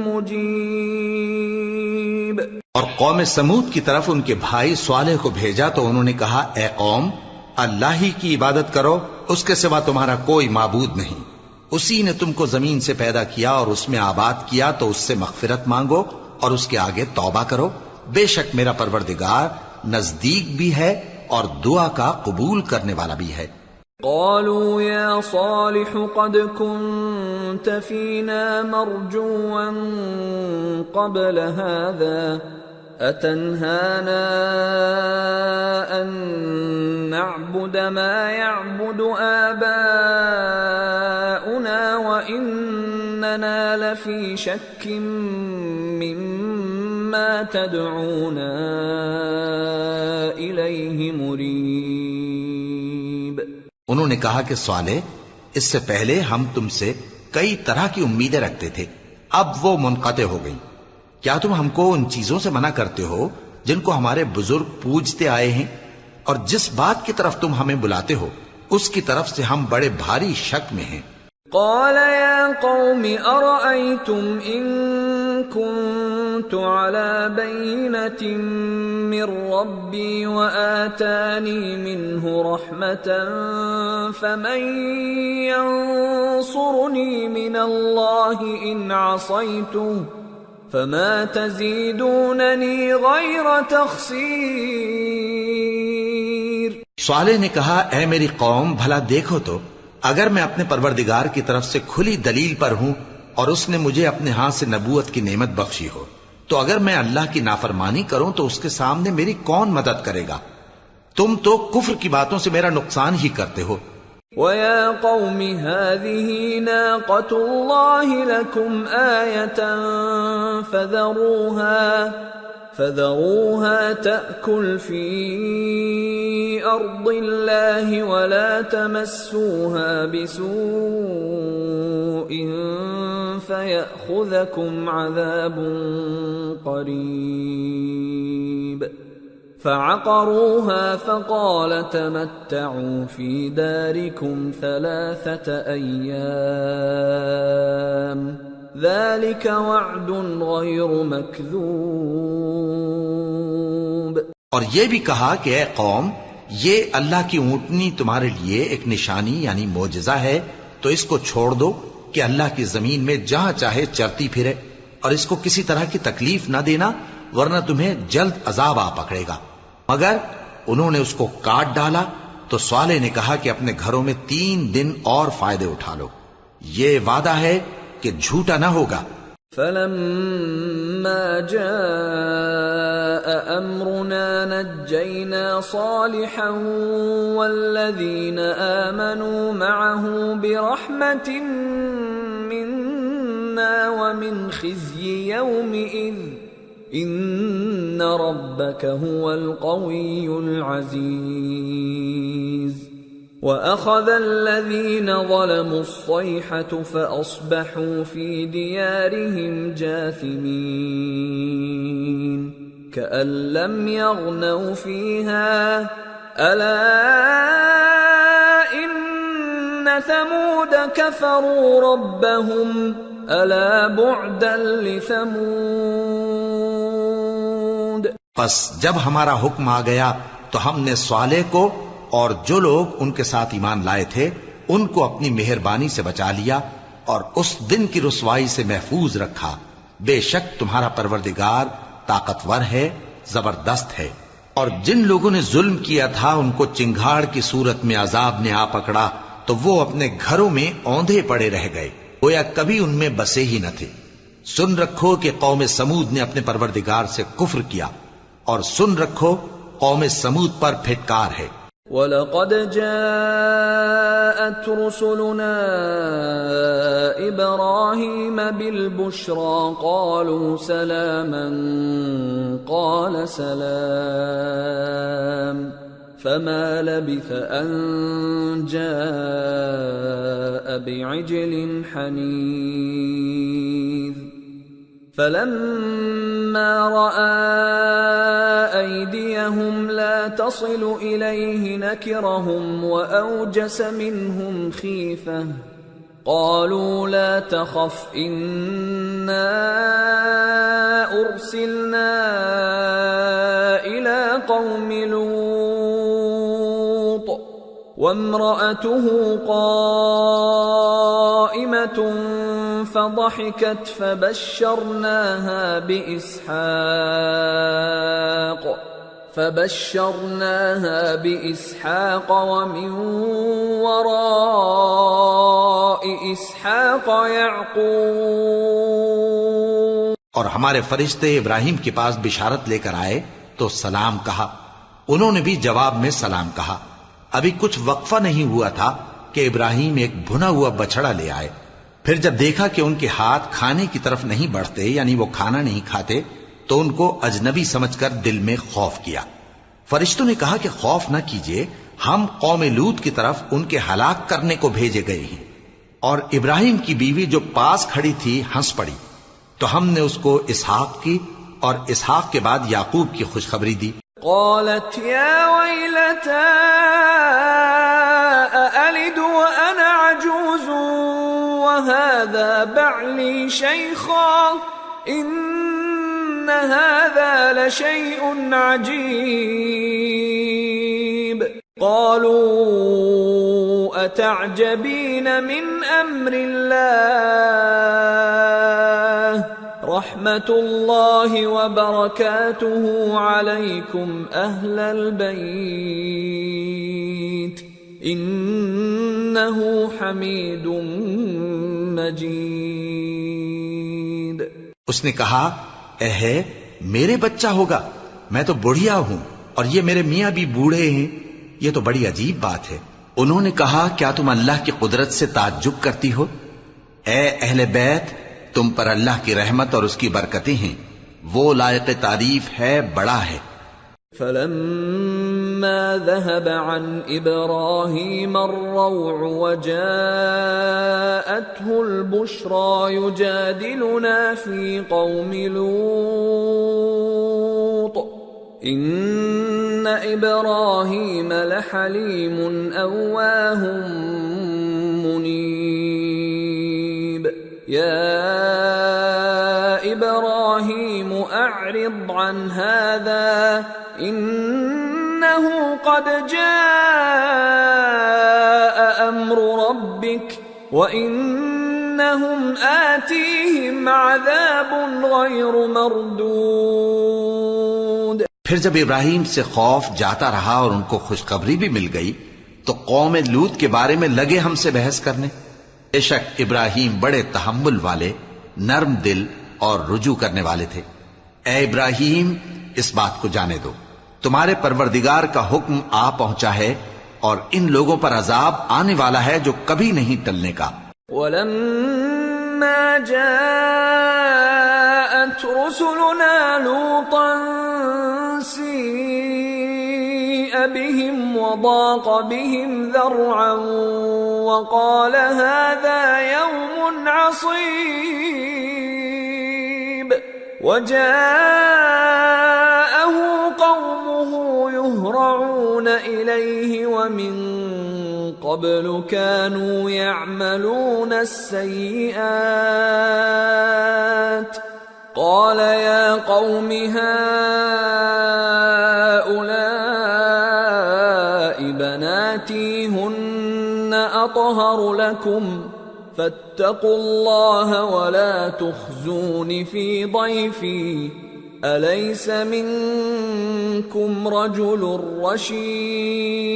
مُجِيبٌ۔ اور قوم سمود کی طرف ان کے بھائی صالح کو بھیجا تو انہوں نے کہا، اے قوم، اللہ ہی کی عبادت کرو، اس کے سوا تمہارا کوئی معبود نہیں۔ اسی نے تم کو زمین سے پیدا کیا اور اس میں آباد کیا، تو اس سے مغفرت مانگو اور اس کے آگے توبہ کرو۔ بے شک میرا پروردگار نزدیک بھی ہے اور دعا کا قبول کرنے والا بھی ہے۔ قالوا يا صالح قد كنت فينا مرجوا قبل هذا أتنهانا أن نعبد ما يعبد آباؤنا وإننا لفي شك مما تدعونا إليه مريب۔ انہوں نے کہا کہ صالح، اس سے پہلے ہم تم سے کئی طرح کی امیدیں رکھتے تھے، اب وہ منقطع ہو گئی۔ کیا تم ہم کو ان چیزوں سے منع کرتے ہو جن کو ہمارے بزرگ پوجتے آئے ہیں؟ اور جس بات کی طرف تم ہمیں بلاتے ہو اس کی طرف سے ہم بڑے بھاری شک میں ہیں۔ قال يا قوم أرأيتم إن كنت على بينة من ربي وآتاني منه رحمة فمن ينصرني من الله إن عصيته فما تزيدونني غير تخسير۔ صالح نے کہا، اے میری قوم، بھلا دیکھو تو، اگر میں اپنے پروردگار کی طرف سے کھلی دلیل پر ہوں اور اس نے مجھے اپنے ہاتھ سے نبوت کی نعمت بخشی ہو، تو اگر میں اللہ کی نافرمانی کروں تو اس کے سامنے میری کون مدد کرے گا؟ تم تو کفر کی باتوں سے میرا نقصان ہی کرتے ہو۔ وَيَا قَوْمِ هَٰذِهِ نَاقَةُ اللَّهِ لَكُمْ آيَةً فَذَرُوهَا تَأْكُلْ فِي أَرْضِ اللَّهِ وَلَا تَمَسُّوهَا بِسُوءٍ فَيَأْخُذَكُمْ عَذَابٌ قَرِيبٌ۔ فَعَقَرُوهَا فَقَالَ تَمَتَّعُوا فِي دَارِكُمْ 3 أَيَّامٍ ذَلِكَ وَعْدٌ غَيْرُ مَكْذُوبٍ۔ اور یہ بھی کہا کہ اے قوم، یہ اللہ کی اونٹنی تمہارے لیے ایک نشانی یعنی معجزہ ہے، تو اس کو چھوڑ دو کہ اللہ کی زمین میں جہاں چاہے چرتی پھرے، اور اس کو کسی طرح کی تکلیف نہ دینا ورنہ تمہیں جلد عذاب آ پکڑے گا۔ مگر انہوں نے اس کو کاٹ ڈالا تو صالح نے کہا کہ اپنے گھروں میں 3 دن اور فائدے اٹھا لو، یہ وعدہ ہے کہ جھوٹا نہ ہوگا۔ فَلَمَّا جَاءَ أَمْرُنَا نَجَّيْنَا صَالِحًا وَالَّذِينَ آمَنُوا مَعَهُ بِرَحْمَةٍ مِنَّا وَمِنْ خِزْيِ يَوْمِئِذٍ إِنَّ رَبَّكَ هُوَ الْقَوِيُّ الْعَزِيزُ۔ وَأَخَذَ الَّذِينَ ظَلَمُوا الصَّيْحَةُ فَأَصْبَحُوا فِي دِيَارِهِمْ جَاثِمِينَ كَأَن لَّمْ يَغْنَوْا فِيهَا أَلَا إِنَّ ثَمُودَ كَفَرُوا رَبَّهُمْ أَلَا بُعْدًا لِثَمُودَ۔ پس جب ہمارا حکم آ گیا تو ہم نے صالح کو اور جو لوگ ان کے ساتھ ایمان لائے تھے ان کو اپنی مہربانی سے بچا لیا اور اس دن کی رسوائی سے محفوظ رکھا۔ بے شک تمہارا پروردگار طاقتور ہے، زبردست ہے۔ اور جن لوگوں نے ظلم کیا تھا ان کو چنگھاڑ کی صورت میں عذاب نے آ پکڑا تو وہ اپنے گھروں میں اوندھے پڑے رہ گئے، گویا کبھی ان میں بسے ہی نہ تھے۔ سن رکھو کہ قوم سمود نے اپنے پروردگار سے کفر کیا، اور سن رکھو قوم سمود پر پھٹکار ہے۔ وَلَقَدْ جَاءَتْ رُسُلُنَا إِبْرَاهِيمَ بِالْبُشْرَى قَالُوا سَلَامًا قَالَ سَلَامٌ فَمَا لَبِثَ أَن جَاءَ بِعِجْلٍ حَنِيذٍ فَلَمَّا رَأَى أَيْدِيَهُمْ لَا تَصِلُ إِلَيْهِ نَكِرَهُمْ وَأَوْجَسَ مِنْهُمْ خِيفَةً قَالُوا لَا تَخَفْ إِنَّا أُرْسِلْنَا إِلَى قَوْمِ لُوطٍ وَامْرَأَتُهُ قَائِمَةٌ فضحكت فبشرناها بإسحاق ومن وراء إسحاق يعقوب. اور ہمارے فرشتے ابراہیم کے پاس بشارت لے کر آئے تو سلام کہا. انہوں نے بھی جواب میں سلام کہا. ابھی کچھ وقفہ نہیں ہوا تھا کہ ابراہیم ایک بھنا ہوا بچڑا لے آئے. پھر جب دیکھا کہ ان کے ہاتھ کھانے کی طرف نہیں بڑھتے، یعنی وہ کھانا نہیں کھاتے، تو ان کو اجنبی سمجھ کر دل میں خوف کیا. فرشتوں نے کہا کہ خوف نہ کیجیے، ہم قوم لوط کی طرف ان کے ہلاک کرنے کو بھیجے گئے ہیں. اور ابراہیم کی بیوی جو پاس کھڑی تھی ہنس پڑی. تو ہم نے اس کو اسحاق کی اور اسحاق کے بعد یعقوب کی خوشخبری دی. قالت یا ویلتا أألد وأنا عجوز وهذا بعلي شيخا إن هذا لشيء عجيب. قالوا أتعجبين من أمر الله رحمة الله وبركاته عليكم أهل البيت إنه حميد مجيد. اس نے کہا اے میرے بچہ ہوگا، میں تو بڑھیا ہوں اور یہ میرے میاں بھی بوڑھے ہیں، یہ تو بڑی عجیب بات ہے. انہوں نے کہا کیا تم اللہ کی قدرت سے تعجب کرتی ہو؟ اے اہل بیت، تم پر اللہ کی رحمت اور اس کی برکتیں ہیں، وہ لائق تعریف ہے، بڑا ہے. فلما ذهب عن إبراهيم الروع وجاءته البشرى يجادلنا في قوم لوط إن إبراهيم لحليم أواه منيب. يا إبراهيم أعرض عن هذا إنه قد جاء أمر ربك وإنهم آتيهم عذاب غير مردود. پھر جب ابراہیم سے خوف جاتا رہا اور ان کو خوشخبری بھی مل گئی تو قوم لوط کے بارے میں لگے ہم سے بحث کرنے. بے شک ابراہیم بڑے تحمل والے، نرم دل اور رجوع کرنے والے تھے. اے ابراہیم، اس بات کو جانے دو، تمہارے پروردگار کا حکم آ پہنچا ہے اور ان لوگوں پر عذاب آنے والا ہے جو کبھی نہیں ٹلنے کا. وَلَمَّا جَاءَتْ رُسُلُنَا لُوطًا سِيءَ بِهِمْ وَضَاقَ بِهِمْ ذَرْعًا وَقَالَ هَذَا يَوْمٌ عَصِيبٌ. وَجَاءَهُ قَوْمُهُ يُهْرَعُونَ إِلَيْهِ وَمِن قَبْلُ كَانُوا يَعْمَلُونَ السَّيِّئَاتِ قَالَ يَا قَوْمِ هَؤُلَاءِ بَنَاتِي هُنَّ أَطْهَرُ لَكُمْ فَاتَّقُوا اللَّهَ وَلَا تُخْزُونِ فِي ضَيْفِي أَلَيْسَ مِنكُمْ رَجُلٌ رَّشِيدٌ.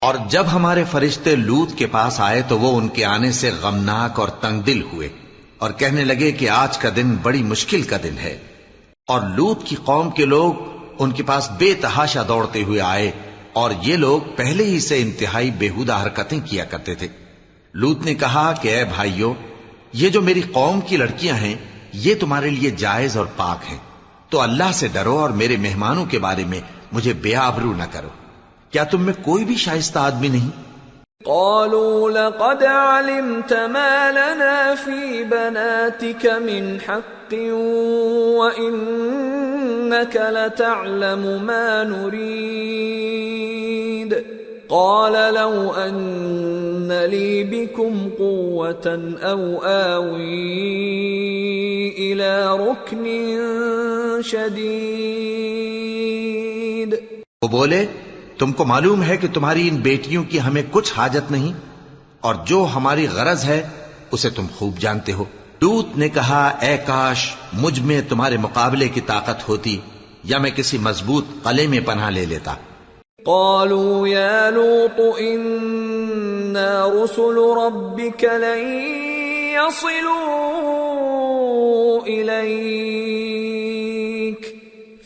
اور جب ہمارے فرشتے لوط کے پاس آئے تو وہ ان کے آنے سے غمناک اور تنگ دل ہوئے اور کہنے لگے کہ آج کا دن بڑی مشکل کا دن ہے. اور لوط کی قوم کے لوگ ان کے پاس بے تحاشا دوڑتے ہوئے آئے اور یہ لوگ پہلے ہی سے انتہائی بےہودہ حرکتیں کیا کرتے تھے۔ لوط نے کہا کہ اے بھائیو، یہ جو میری قوم کی لڑکیاں ہیں یہ تمہارے لیے جائز اور پاک ہیں، تو اللہ سے ڈرو اور میرے مہمانوں کے بارے میں مجھے بے آبرو نہ کرو۔ کیا تم میں کوئی بھی شائستہ آدمی نہیں؟ قالوا لقد علمت ما لنا في بناتك من حق وإنك لتعلم ما نريد قال لو أن لي بكم قوة أو آوي إلى ركن شديد۔ وہ بولے تم کو معلوم ہے کہ تمہاری ان بیٹیوں کی ہمیں کچھ حاجت نہیں، اور جو ہماری غرض ہے اسے تم خوب جانتے ہو۔ لوط نے کہا اے کاش مجھ میں تمہارے مقابلے کی طاقت ہوتی، یا میں کسی مضبوط قلعے میں پناہ لے لیتا۔ قالوا يا لوط إنا رسل ربك لن يصلوا إليك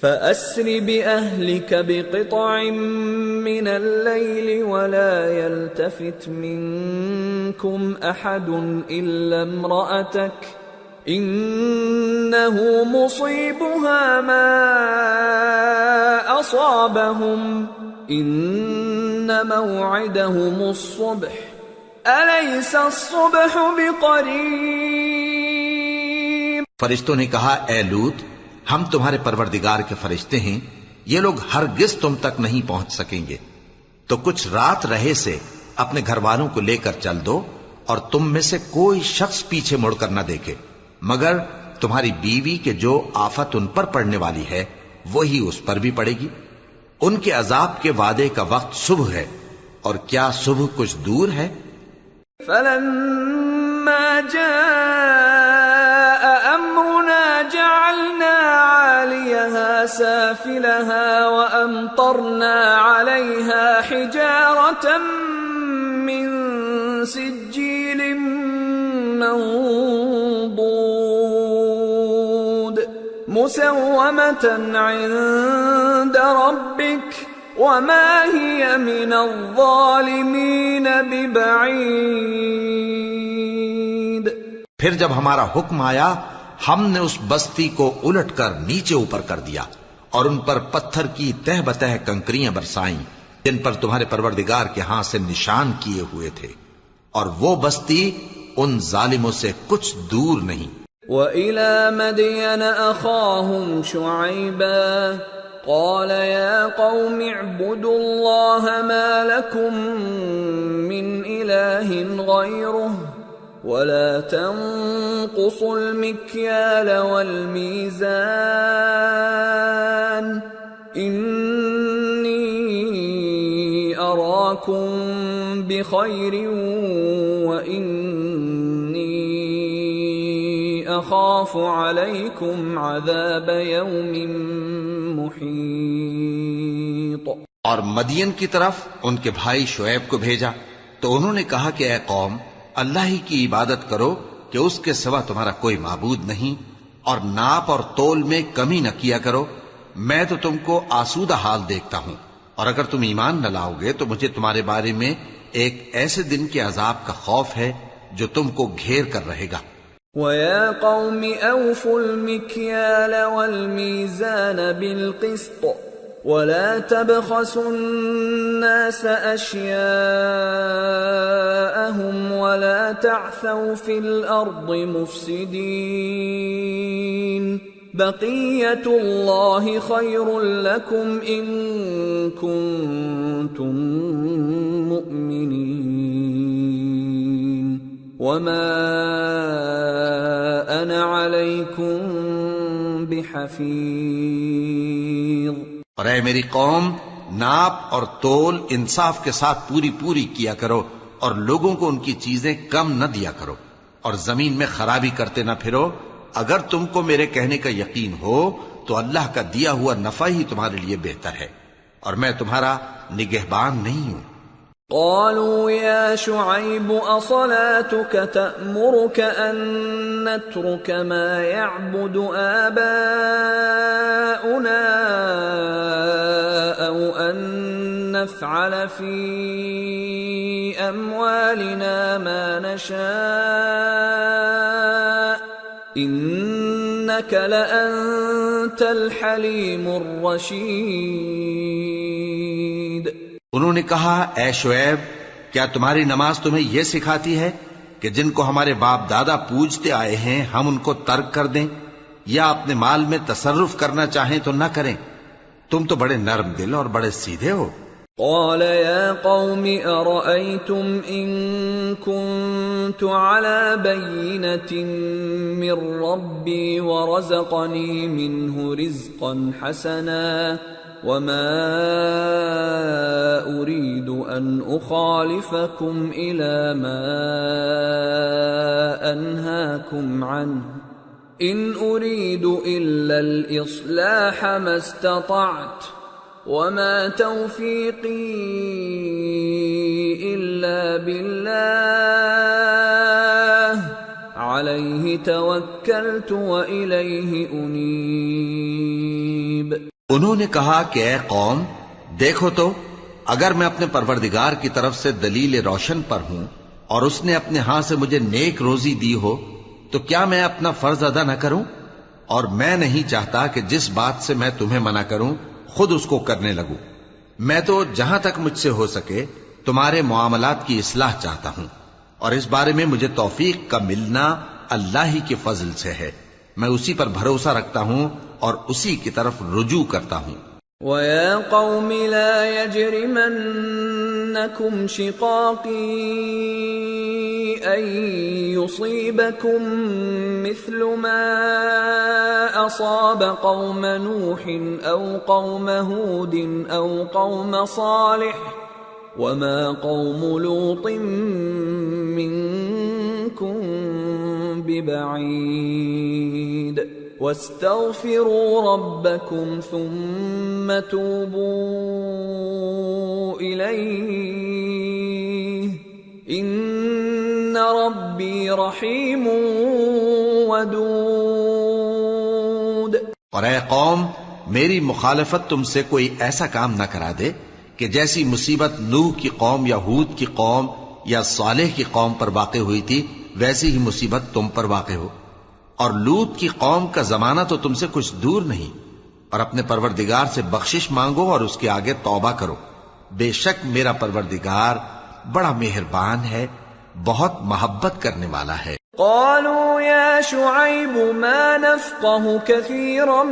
فأسر بأهلك بقطع من الليل ولا يلتفت منكم أحد إلا امرأتك إنه مصيبها ما أصابهم إن موعدهم الصبح أليس الصبح بقريب۔ فرشتوں نے کہا اے لوط، ہم تمہارے پروردگار کے فرشتے ہیں، یہ لوگ ہرگز تم تک نہیں پہنچ سکیں گے، تو کچھ رات رہے سے اپنے گھر والوں کو لے کر چل دو، اور تم میں سے کوئی شخص پیچھے مڑ کر نہ دیکھے مگر تمہاری بیوی کے جو آفت ان پر پڑنے والی ہے وہی اس پر بھی پڑے گی۔ ان کے عذاب کے وعدے کا وقت صبح ہے، اور کیا صبح کچھ دور ہے؟ فلما جاء أمرنا جعلنا عاليها سافلها وأمطرنا عليها حجارة من سجيل منضود مسومة عند ربك وما هي من الظالمين ببعيد۔ پھر جب ہمارا حکم آیا ہم نے اس بستی کو الٹ کر نیچے اوپر کر دیا اور ان پر پتھر کی تہ بتہ کنکریاں برسائیں جن پر تمہارے پروردگار کے ہاں سے نشان کیے ہوئے تھے، اور وہ بستی ان ظالموں سے کچھ دور نہیں۔ وَإِلَى مَدْيَنَ أَخَاهُمْ شُعَيْبًا قَالَ يَا قَوْمِ اعْبُدُوا اللَّهَ مَا لَكُمْ مِنْ إِلَٰهٍ غَيْرُهُ وَلَا تَنقُصُوا الْمِكْيَالَ وَالْمِيزَانَ إِنِّي أَرَاكُمْ بِخَيْرٍ وَإِنِّي أَخَافُ عَلَيْكُمْ عَذَابَ يَوْمٍ محیط۔ اور مدین کی طرف ان کے بھائی شعیب کو بھیجا تو انہوں نے کہا کہ اے قوم، اللہ ہی کی عبادت کرو کہ اس کے سوا تمہارا کوئی معبود نہیں، اور ناپ اور تول میں کمی نہ کیا کرو، میں تو تم کو آسودہ حال دیکھتا ہوں، اور اگر تم ایمان نہ لاؤ گے تو مجھے تمہارے بارے میں ایک ایسے دن کے عذاب کا خوف ہے جو تم کو گھیر کر رہے گا۔ وَيَا قَوْمِ أَوْفُوا الْمِكْيَالَ وَالْمِيزَانَ بِالْقِسْطِ وَلَا تَبْخَسُوا النَّاسَ أَشْيَاءَهُمْ وَلَا تَعْثَوْا فِي الْأَرْضِ مُفْسِدِينَ بَقِيَّةُ اللَّهِ خَيْرٌ لَكُمْ إِن كُنتُم مُؤْمِنِينَ وَمَا أَنَا عَلَيْكُمْ بِحَفِيظٍ۔ اور اے میری قوم، ناپ اور تول انصاف کے ساتھ پوری پوری کیا کرو، اور لوگوں کو ان کی چیزیں کم نہ دیا کرو، اور زمین میں خرابی کرتے نہ پھرو۔ اگر تم کو میرے کہنے کا یقین ہو تو اللہ کا دیا ہوا نفع ہی تمہارے لیے بہتر ہے، اور میں تمہارا نگہبان نہیں ہوں۔ قالوا يا شعيب أصلاتك تأمرك أن نترك ما يعبد آباؤنا أو أن نفعل في أموالنا ما نشاء إنك لأنت الحليم الرشيد۔ انہوں نے کہا اے شعیب، کیا تمہاری نماز تمہیں یہ سکھاتی ہے کہ جن کو ہمارے باپ دادا پوجتے آئے ہیں ہم ان کو ترک کر دیں یا اپنے مال میں تصرف کرنا چاہیں تو نہ کریں؟ تم تو بڑے نرم دل اور بڑے سیدھے ہو۔ قال يا قوم أرأيتم إن كنت على بينة من ربي ورزقني منه رزقا حسنا وما أريد أن أخالفكم إلى ما أنهاكم عنه إن أريد إلا الإصلاح ما استطعت وما توفيقي إلا بالله عليه توكلت وإليه أنيب۔ انہوں نے کہا کہ اے قوم، دیکھو تو اگر میں اپنے پروردگار کی طرف سے دلیل روشن پر ہوں اور اس نے اپنے ہاں سے مجھے نیک روزی دی ہو تو کیا میں اپنا فرض ادا نہ کروں؟ اور میں نہیں چاہتا کہ جس بات سے میں تمہیں منع کروں خود اس کو کرنے لگوں۔ میں تو جہاں تک مجھ سے ہو سکے تمہارے معاملات کی اصلاح چاہتا ہوں، اور اس بارے میں مجھے توفیق کا ملنا اللہ ہی کے فضل سے ہے۔ میں اسی پر بھروسہ رکھتا ہوں اور اسی کی طرف رجوع کرتا ہوں۔ وَيَا قَوْمِ لَا يَجْرِمَنَّكُمْ شِقَاقِي أَن يُصِيبَكُم مِّثْلُ مَا أَصَابَ قَوْمَ نُوحٍ أَوْ قَوْمَ هُودٍ أَوْ قَوْمَ صَالِحٍ وَمَا قَوْمُ لُوطٍ مِّنكُم بِبَعِيدٍ وَاسْتَغْفِرُوا رَبَّكُمْ ثُمَّ تُوبُوا إِلَيْهِ إِنَّ رَبِّي رَحِيمٌ وَدُودٌ۔ اور اے قوم، میری مخالفت تم سے کوئی ایسا کام نہ کرا دے کہ جیسی مصیبت نوح کی قوم یا ہود کی قوم یا صالح کی قوم پر واقع ہوئی تھی ویسی ہی مصیبت تم پر واقع ہو۔ اور لوط کی قوم کا زمانہ تو تم سے کچھ دور نہیں۔ اور اپنے پروردگار سے بخشش مانگو اور اس کے آگے توبہ کرو، بے شک میرا پروردگار بڑا مہربان ہے، بہت محبت کرنے والا ہے۔ قالوا يا شعيب ما نفقه كثيرا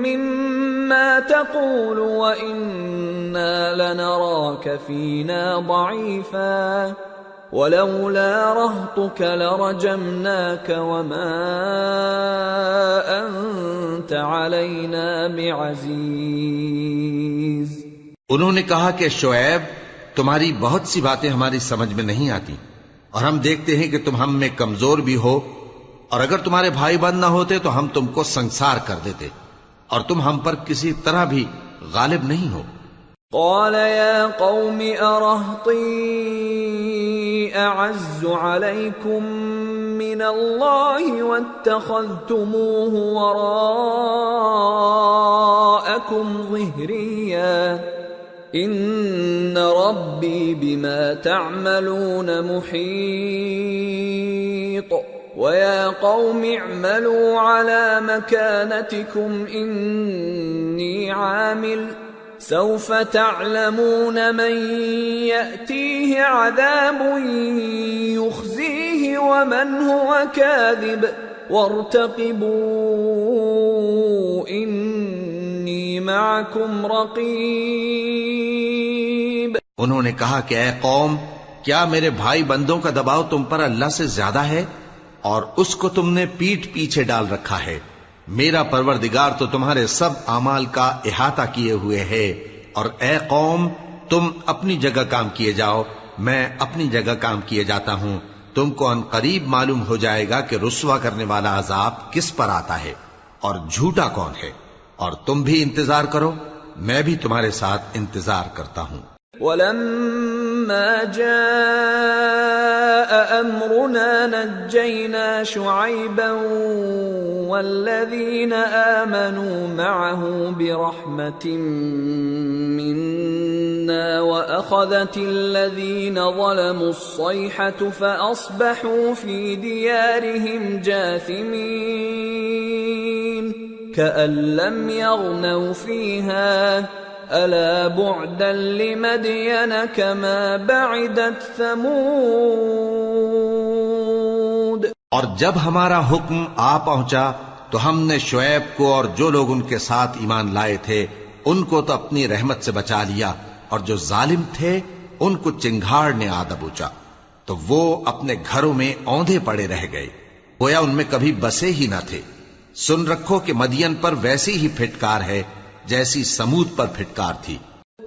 مما تقول وإنا لنراك فينا ضعيفا ولولا رهطك لرجمناك وما أنت علينا بعزيز۔ انہوں نے کہا کہ شعیب، تمہاری بہت سی باتیں ہماری سمجھ میں نہیں آتی، اور ہم دیکھتے ہیں کہ تم ہم میں کمزور بھی ہو، اور اگر تمہارے بھائی بند نہ ہوتے تو ہم تم کو سنسار کر دیتے، اور تم ہم پر کسی طرح بھی غالب نہیں ہو۔ قال يا قوم أرهطي أعز عليكم من الله واتخذتموه وراءكم ظهريا إن ربي بما تعملون محيط ويا قوم اعملوا على مكانتكم إني عامل سوف تعلمون من يأتيه عذاب يخزيه ومن هو كاذب وارتقبوا إني معكم رقيب۔ انہوں نے کہا کہ اے قوم، کیا میرے بھائی بندوں کا دباؤ تم پر اللہ سے زیادہ ہے اور اس کو تم نے پیٹھ پیچھے ڈال رکھا ہے؟ میرا پروردگار تو تمہارے سب اعمال کا احاطہ کیے ہوئے ہے، اور اے قوم تم اپنی جگہ کام کیے جاؤ، میں اپنی جگہ کام کیے جاتا ہوں۔ تم کو ان قریب معلوم ہو جائے گا کہ رسوا کرنے والا عذاب کس پر آتا ہے اور جھوٹا کون ہے، اور تم بھی انتظار کرو، میں بھی تمہارے ساتھ انتظار کرتا ہوں۔ ولما جاء أمرنا نجينا شعيبا والذين آمنوا معه برحمة منا وأخذت الذين ظلموا الصيحة فأصبحوا في ديارهم جاثمين كأن لم يغنوا فيها ألا بعدا لمدين كما بعدت ثمود. اور جب ہمارا حکم آ پہنچا تو ہم نے شعیب کو اور جو لوگ ان کے ساتھ ایمان لائے تھے ان کو تو اپنی رحمت سے بچا لیا، اور جو ظالم تھے ان کو چنگھاڑ نے آ دبوچا تو وہ اپنے گھروں میں اوندھے پڑے رہ گئے، گویا ان میں کبھی بسے ہی نہ تھے. سن رکھو کہ مدین پر ویسی ہی پھٹکار ہے جیسی سمود پر پھٹکار تھی.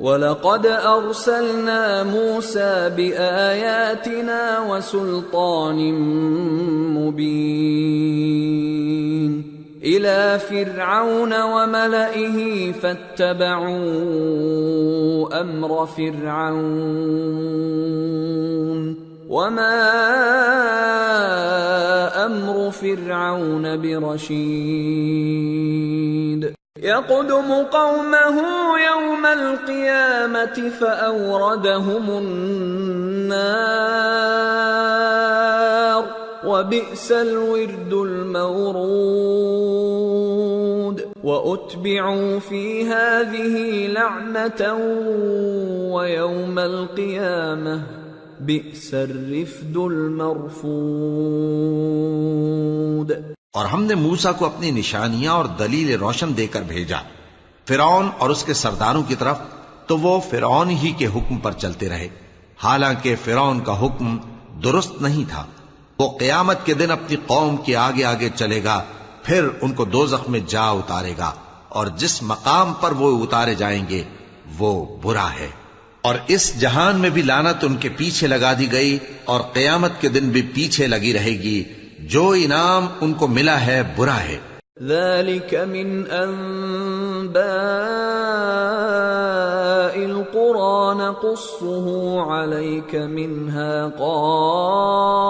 وَلَقَدْ أَرْسَلْنَا مُوسَى بِآيَاتِنَا وَسُلْطَانٍ مُبِينٍ إِلَى فِرْعَوْنَ وَمَلَئِهِ فَاتَّبَعُوا أَمْرَ فِرْعَوْنَ وَمَا أَمْرُ فِرْعَوْنَ بِرَشِيدٍ يَقْدُمُ قَوْمَهُ يَوْمَ الْقِيَامَةِ فَأَوْرَدَهُمُ النَّارَ وَبِئْسَ الْوِرْدُ الْمَوْرُودُ وَأُتْبِعُوا فِي هَذِهِ لَعْنَةً وَيَوْمَ الْقِيَامَةِ بِئْسَ الرِّفْدُ الْمَرْفُودُ. اور ہم نے موسیٰ کو اپنی نشانیاں اور دلیل روشن دے کر بھیجا فرعون اور اس کے سرداروں کی طرف، تو وہ فرعون ہی کے حکم پر چلتے رہے، حالانکہ فرعون کا حکم درست نہیں تھا. وہ قیامت کے دن اپنی قوم کے آگے آگے چلے گا، پھر ان کو دوزخ میں جا اتارے گا، اور جس مقام پر وہ اتارے جائیں گے وہ برا ہے. اور اس جہان میں بھی لعنت ان کے پیچھے لگا دی گئی، اور قیامت کے دن بھی پیچھے لگی رہے گی. جو انعام ان کو ملا ہے برا ہے. ذلك من أنباء القرى نقصه عليك منها قائم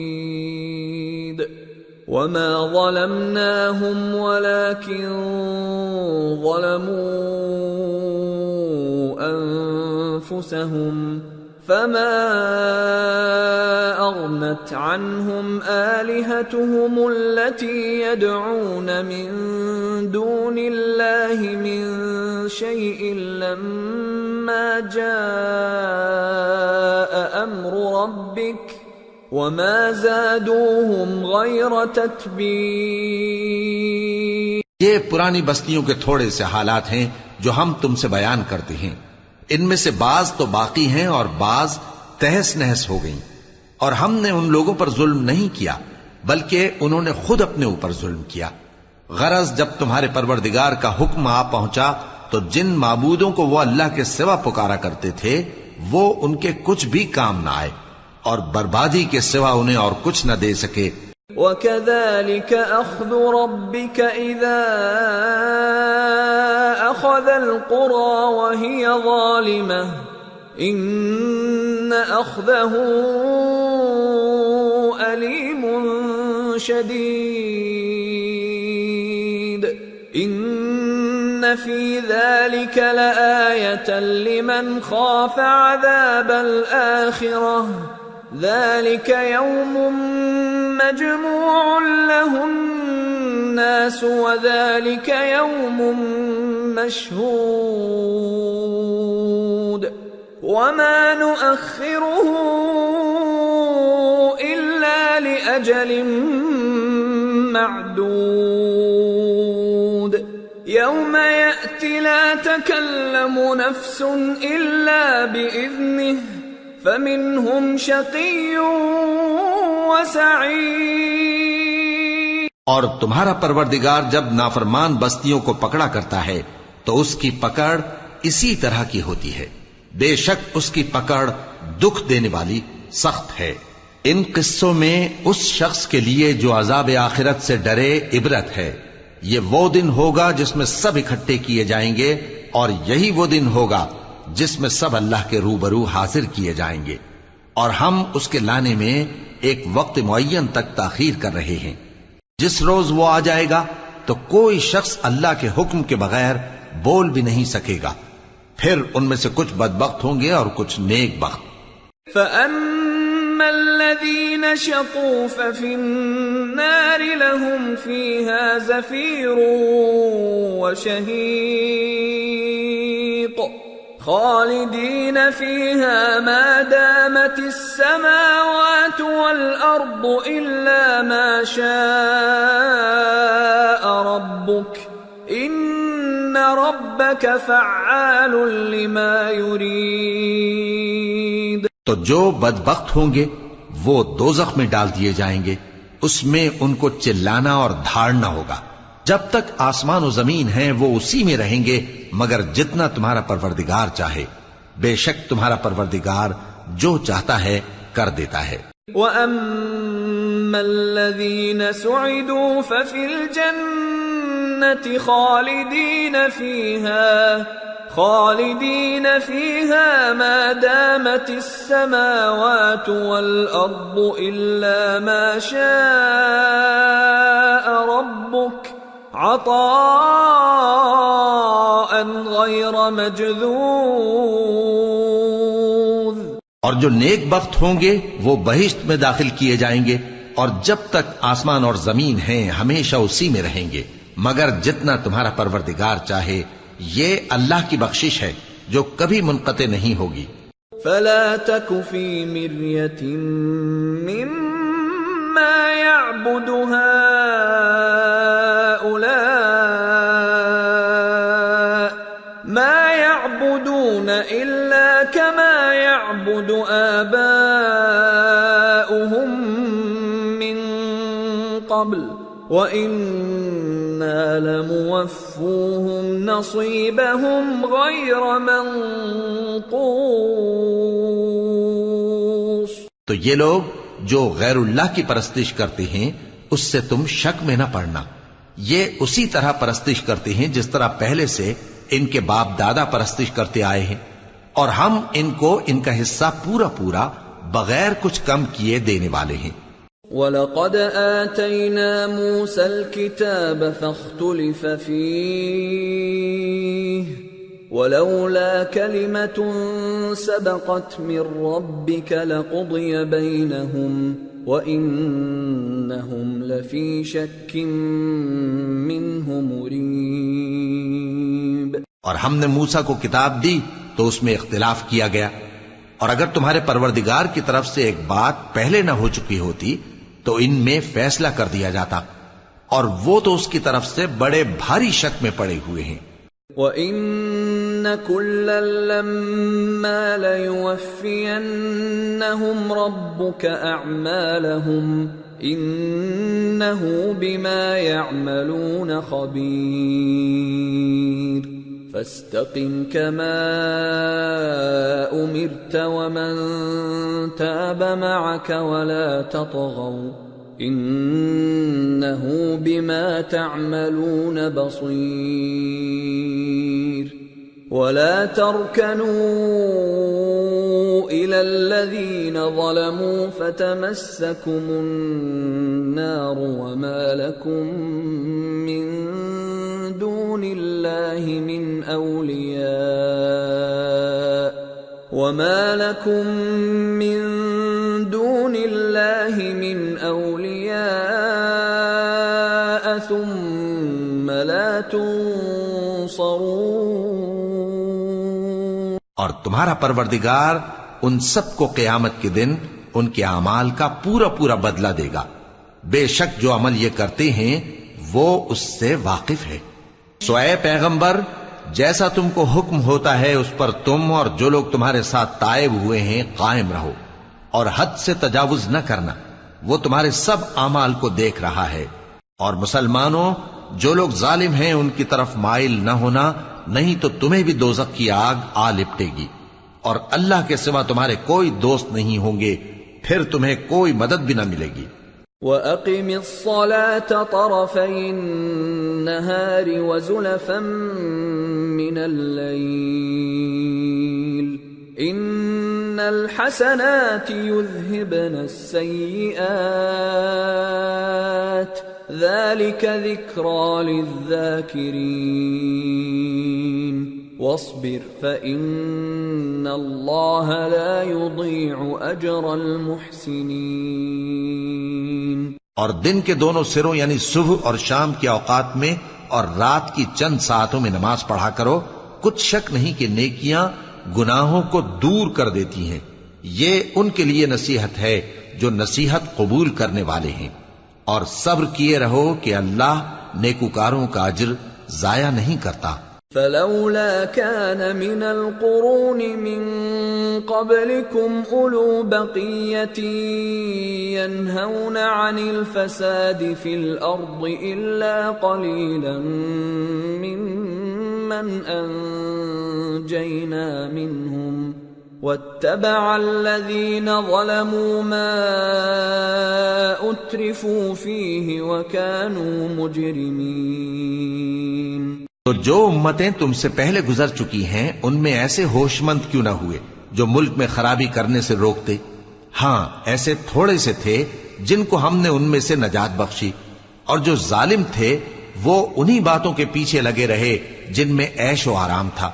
وحصيد وما ظلمناهم ولكن ظلموا أنفسهم فما أغنت عنهم آلهتهم التي يدعون من دون الله من شيء لما جاء أمر ربك وما زادوهم غير تتبيب. یہ پرانی بستیوں کے تھوڑے سے حالات ہیں جو ہم تم سے بیان کرتے ہیں. ان میں سے بعض تو باقی ہیں اور بعض تہس نہس ہو گئیں. اور ہم نے ان لوگوں پر ظلم نہیں کیا بلکہ انہوں نے خود اپنے اوپر ظلم کیا. غرض جب تمہارے پروردگار کا حکم آ پہنچا تو جن معبودوں کو وہ اللہ کے سوا پکارا کرتے تھے وہ ان کے کچھ بھی کام نہ آئے اور بربادی کے سوا انہیں اور کچھ نہ دے سکے. وَكَذَلِكَ أَخْذُ رَبِّكَ إِذَا أَخَذَ الْقُرَى وَهِيَ ظَالِمَةٌ إِنَّ أَخْذَهُ أَلِيمٌ شَدِيدٌ إِنَّ فِي ذَلِكَ لَآيَةً لِمَنْ خَافَ عَذَابَ الْآخِرَةِ ذَلِكَ يَوْمٌ مَجْمُوعٌ لَهُ النَّاسُ وَذَلِكَ يَوْمٌ مَشْهُودٌ وَمَا نُؤَخِّرُهُ إِلَّا لِأَجَلٍ مَعْدُودٍ يَوْمَ يَأْتِ لَا تَكَلَّمُ نَفْسٌ إِلَّا بِإِذْنِهِ فَمِنْهُمْ شَقِيٌّ وَسَعِيدٌ. اور تمہارا پروردگار جب نافرمان بستیوں کو پکڑا کرتا ہے تو اس کی پکڑ اسی طرح کی ہوتی ہے. بے شک اس کی پکڑ دکھ دینے والی سخت ہے. ان قصوں میں اس شخص کے لیے جو عذاب آخرت سے ڈرے عبرت ہے. یہ وہ دن ہوگا جس میں سب اکٹھے کیے جائیں گے، اور یہی وہ دن ہوگا جس میں سب اللہ کے روبرو حاضر کیے جائیں گے، اور ہم اس کے لانے میں ایک وقت معین تک تاخیر کر رہے ہیں۔ جس روز وہ آ جائے گا تو کوئی شخص اللہ کے حکم کے بغیر بول بھی نہیں سکے گا، پھر ان میں سے کچھ بدبخت ہوں گے اور کچھ نیک بخت۔ فَأَمَّا الَّذِينَ شَقُوا فَفِي النَّارِ لَهُمْ فِيهَا زَفِيرٌ وَشَهِيقٌ خَالِدِينَ فِيهَا مَا دَامَتِ السَّمَاوَاتُ وَالْأَرْضُ إِلَّا مَا شَاءَ رَبُّكَ إِنَّ رَبَّكَ فَعَّالٌ لِمَا يُرِيدُ۔ تو جو بدبخت ہوں گے وہ دوزخ میں ڈال دیے جائیں گے، اس میں ان کو چلانا اور دھاڑنا ہوگا۔ جب تک آسمان و زمین ہیں وہ اسی میں رہیں گے مگر جتنا تمہارا پروردگار چاہے، بے شک تمہارا پروردگار جو چاہتا ہے کر دیتا ہے۔ وَأَمَّا الَّذِينَ سُعِدُوا فَفِي الْجَنَّةِ خالدين فيها ما دامت السماوات والأرض إلا ما شاء ربك عطاء غير مجذوذ۔ اور جو نیک بخت ہوں گے وہ بہشت میں داخل کیے جائیں گے، اور جب تک آسمان اور زمین ہیں ہمیشہ اسی میں رہیں گے مگر جتنا تمہارا پروردگار چاہے، یہ اللہ کی بخشش ہے جو کبھی منقطع نہیں ہوگی۔ فلا تك في مرية مما يعبد هؤلاء ما يعبدون إلا كما يعبد آباؤهم من قبل وَإِنَّا لَمُوَفُّوهُمْ نَصِيبَهُمْ غَيْرَ مَنْقُوصٍ۔ تو یہ لوگ جو غیر اللہ کی پرستش کرتے ہیں اس سے تم شک میں نہ پڑنا، یہ اسی طرح پرستش کرتے ہیں جس طرح پہلے سے ان کے باپ دادا پرستش کرتے آئے ہیں، اور ہم ان کو ان کا حصہ پورا پورا بغیر کچھ کم کیے دینے والے ہیں۔ وَلَقَدْ آتَيْنَا مُوسَى الْكِتَابَ فَاخْتُلِفَ فِيهِ وَلَوْلَا كَلِمَةٌ سَبَقَتْ مِنْ رَبِّكَ لَقُضِيَ بَيْنَهُمْ وَإِنَّهُمْ لَفِي شَكٍّ مِّنْهُ مُرِيبٍ۔ اور ہم نے موسیٰ کو کتاب دی تو اس میں اختلاف کیا گیا، اور اگر تمہارے پروردگار کی طرف سے ایک بات پہلے نہ ہو چکی ہوتی تو ان میں فیصلہ کر دیا جاتا، اور وہ تو اس کی طرف سے بڑے بھاری شک میں پڑے ہوئے ہیں۔ وَإِنَّ كُلًّا لَمَّا لَيُوَفِّيَنَّهُمْ رَبُّكَ أَعْمَالَهُمْ إِنَّهُ بِمَا يَعْمَلُونَ خَبِيرٌ۔ فَاسْتَقِمْ كَمَا أُمِرْتَ وَمَنْ تَابَ مَعَكَ وَلَا تَطْغَوْا إِنَّهُ بِمَا تَعْمَلُونَ بَصِيرٌ۔ وَلَا تَرْكَنُوا إِلَى الَّذِينَ ظَلَمُوا فَتَمَسَّكُمُ النَّارُ وَمَا لَكُمْ مِنْ دُونِ اللَّهِ مِنْ أَوْلِيَاءَ ثُمَّ لَا تُنصَرُونَ۔ اور تمہارا پروردگار ان سب کو قیامت کے دن ان کے اعمال کا پورا پورا بدلہ دے گا، بے شک جو عمل یہ کرتے ہیں وہ اس سے واقف ہے۔ سو اے پیغمبر، جیسا تم کو حکم ہوتا ہے اس پر تم اور جو لوگ تمہارے ساتھ تائب ہوئے ہیں قائم رہو، اور حد سے تجاوز نہ کرنا، وہ تمہارے سب اعمال کو دیکھ رہا ہے۔ اور مسلمانوں، جو لوگ ظالم ہیں ان کی طرف مائل نہ ہونا، نہیں تو تمہیں بھی دوزخ کی آگ آ لپٹے گی، اور اللہ کے سوا تمہارے کوئی دوست نہیں ہوں گے، پھر تمہیں کوئی مدد بھی نہ ملے گی۔ وَأَقِمِ الصَّلَاةَ طَرَفَيِ النَّهَارِ وَزُلَفًا مِّنَ اللَّيْلِ إِنَّ الْحَسَنَاتِ يُذْهِبْنَ السَّيِّئَاتِ ذَلِكَ ذِكْرَى لِلذَّاكِرِينَ وَاصْبِرْ فَإِنَّ اللَّهَ لَا يُضِيعُ أَجْرَ الْمُحْسِنِينَ۔ اور دن کے دونوں سروں یعنی صبح اور شام کے اوقات میں اور رات کی چند ساعتوں میں نماز پڑھا کرو، کچھ شک نہیں کہ نیکیاں گناہوں کو دور کر دیتی ہیں۔ یہ ان کے لیے نصیحت ہے جو نصیحت قبول کرنے والے ہیں، اور صبر کیے رہو کہ اللہ نیکوکاروں کا اجر ضائع نہیں کرتا۔ فلولا كان من القرون من قبلكم أولو بقية ينهون عن الفساد في الأرض إلا قليلا ممن أنجينا منهم واتبع الذين ظلموا ما أترفوا فيه وكانوا مجرمين۔ تو جو امتیں تم سے پہلے گزر چکی ہیں ان میں ایسے ہوش مند کیوں نہ ہوئے جو ملک میں خرابی کرنے سے روکتے؟ ہاں ایسے تھوڑے سے تھے جن کو ہم نے ان میں سے نجات بخشی، اور جو ظالم تھے وہ انہی باتوں کے پیچھے لگے رہے جن میں عیش و آرام تھا،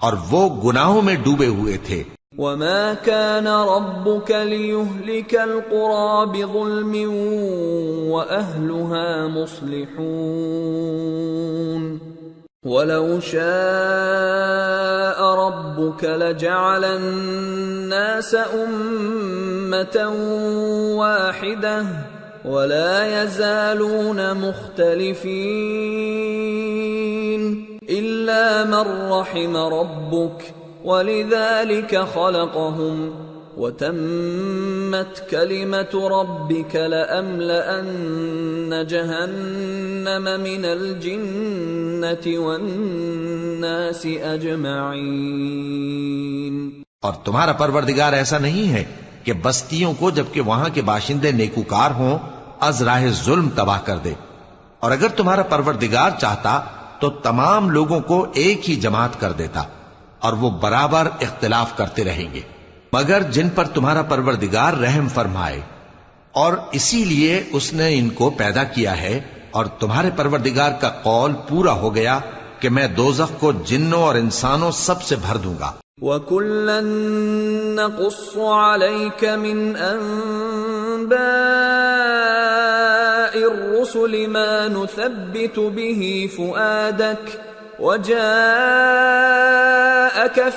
اور وہ گناہوں میں ڈوبے ہوئے تھے۔ وَمَا كَانَ رَبُّكَ لِيُهْلِكَ الْقُرَى بِظُلْمٍ وَأَهْلُهَا مُصْلِحُونَ وَلَوْ شَاءَ رَبُّكَ لَجَعَلَ النَّاسَ أُمَّةً وَاحِدَةً وَلَا يَزَالُونَ مُخْتَلِفِينَ إِلَّا مَن رَّحِمَ رَبُّكَ وَلِذَلِكَ خَلَقَهُمْ وَتَمَّتْ كَلِمَةُ رَبِّكَ لَأَمْلَأَنَّ جَهَنَّمَ مِنَ الْجِنَّةِ وَالنَّاسِ أَجْمَعِينَ۔ اور تمہارا پروردگار ایسا نہیں ہے کہ بستیوں کو جبکہ وہاں کے باشندے نیکوکار ہوں از راہ ظلم تباہ کر دے، اور اگر تمہارا پروردگار چاہتا تو تمام لوگوں کو ایک ہی جماعت کر دیتا، اور وہ برابر اختلاف کرتے رہیں گے، مگر جن پر تمہارا پروردگار رحم فرمائے، اور اسی لیے اس نے ان کو پیدا کیا ہے۔ اور تمہارے پروردگار کا قول پورا ہو گیا کہ میں دوزخ کو جنوں اور انسانوں سب سے بھر دوں گا۔ وَكُلًّا نَّقُصُّ عَلَيْكَ مِنْ أَنبَاءِ الرُّسُلِ مَا نُثَبِّتُ بِهِ فُؤَادَكَ وَجَاءَكَ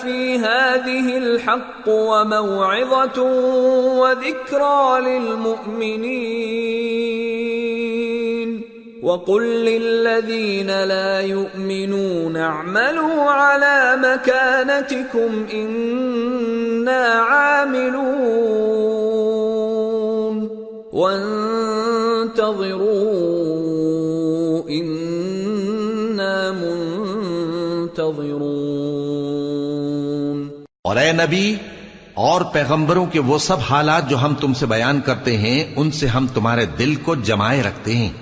فِي هَٰذِهِ الْحَقُّ وَمَوْعِظَةٌ وَذِكْرَىٰ لِلْمُؤْمِنِينَ وَقُل لِّلَّذِينَ لَا يُؤْمِنُونَ اعْمَلُوا عَلَىٰ مَكَانَتِكُمْ إِنَّا عَامِلُونَ وَانتَظِرُوا إِنَّا منتظرون۔ اور اے نبی اور پیغمبروں کے وہ سب حالات جو ہم تم سے بیان کرتے ہیں ان سے ہم تمہارے دل کو جمائے رکھتے ہیں،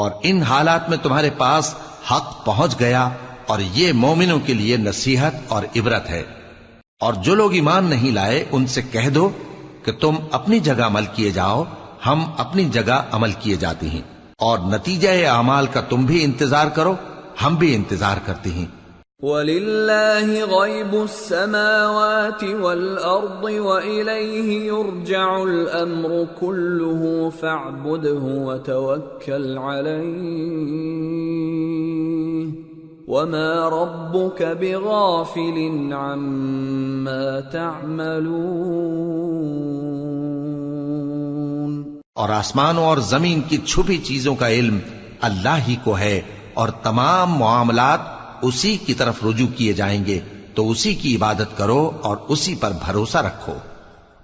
اور ان حالات میں تمہارے پاس حق پہنچ گیا، اور یہ مومنوں کے لیے نصیحت اور عبرت ہے۔ اور جو لوگ ایمان نہیں لائے ان سے کہہ دو کہ تم اپنی جگہ عمل کیے جاؤ، ہم اپنی جگہ عمل کیے جاتے ہیں، اور نتیجہ اعمال کا تم بھی انتظار کرو، ہم بھی انتظار کرتے ہیں۔ وَلِلَّهِ غَيْبُ السَّمَاوَاتِ وَالْأَرْضِ وَإِلَيْهِ يُرْجَعُ الْأَمْرُ كُلُّهُ فَاعْبُدْهُ وَتَوَكَّلْ عَلَيْهِ وَمَا رَبُّكَ بِغَافِلٍ عَمَّا تَعْمَلُونَ۔ اور آسمانوں اور زمین کی چھپی چیزوں کا علم اللہ ہی کو ہے، اور تمام معاملات اسی کی طرف رجوع کیے جائیں گے، تو اسی کی عبادت کرو اور اسی پر بھروسہ رکھو،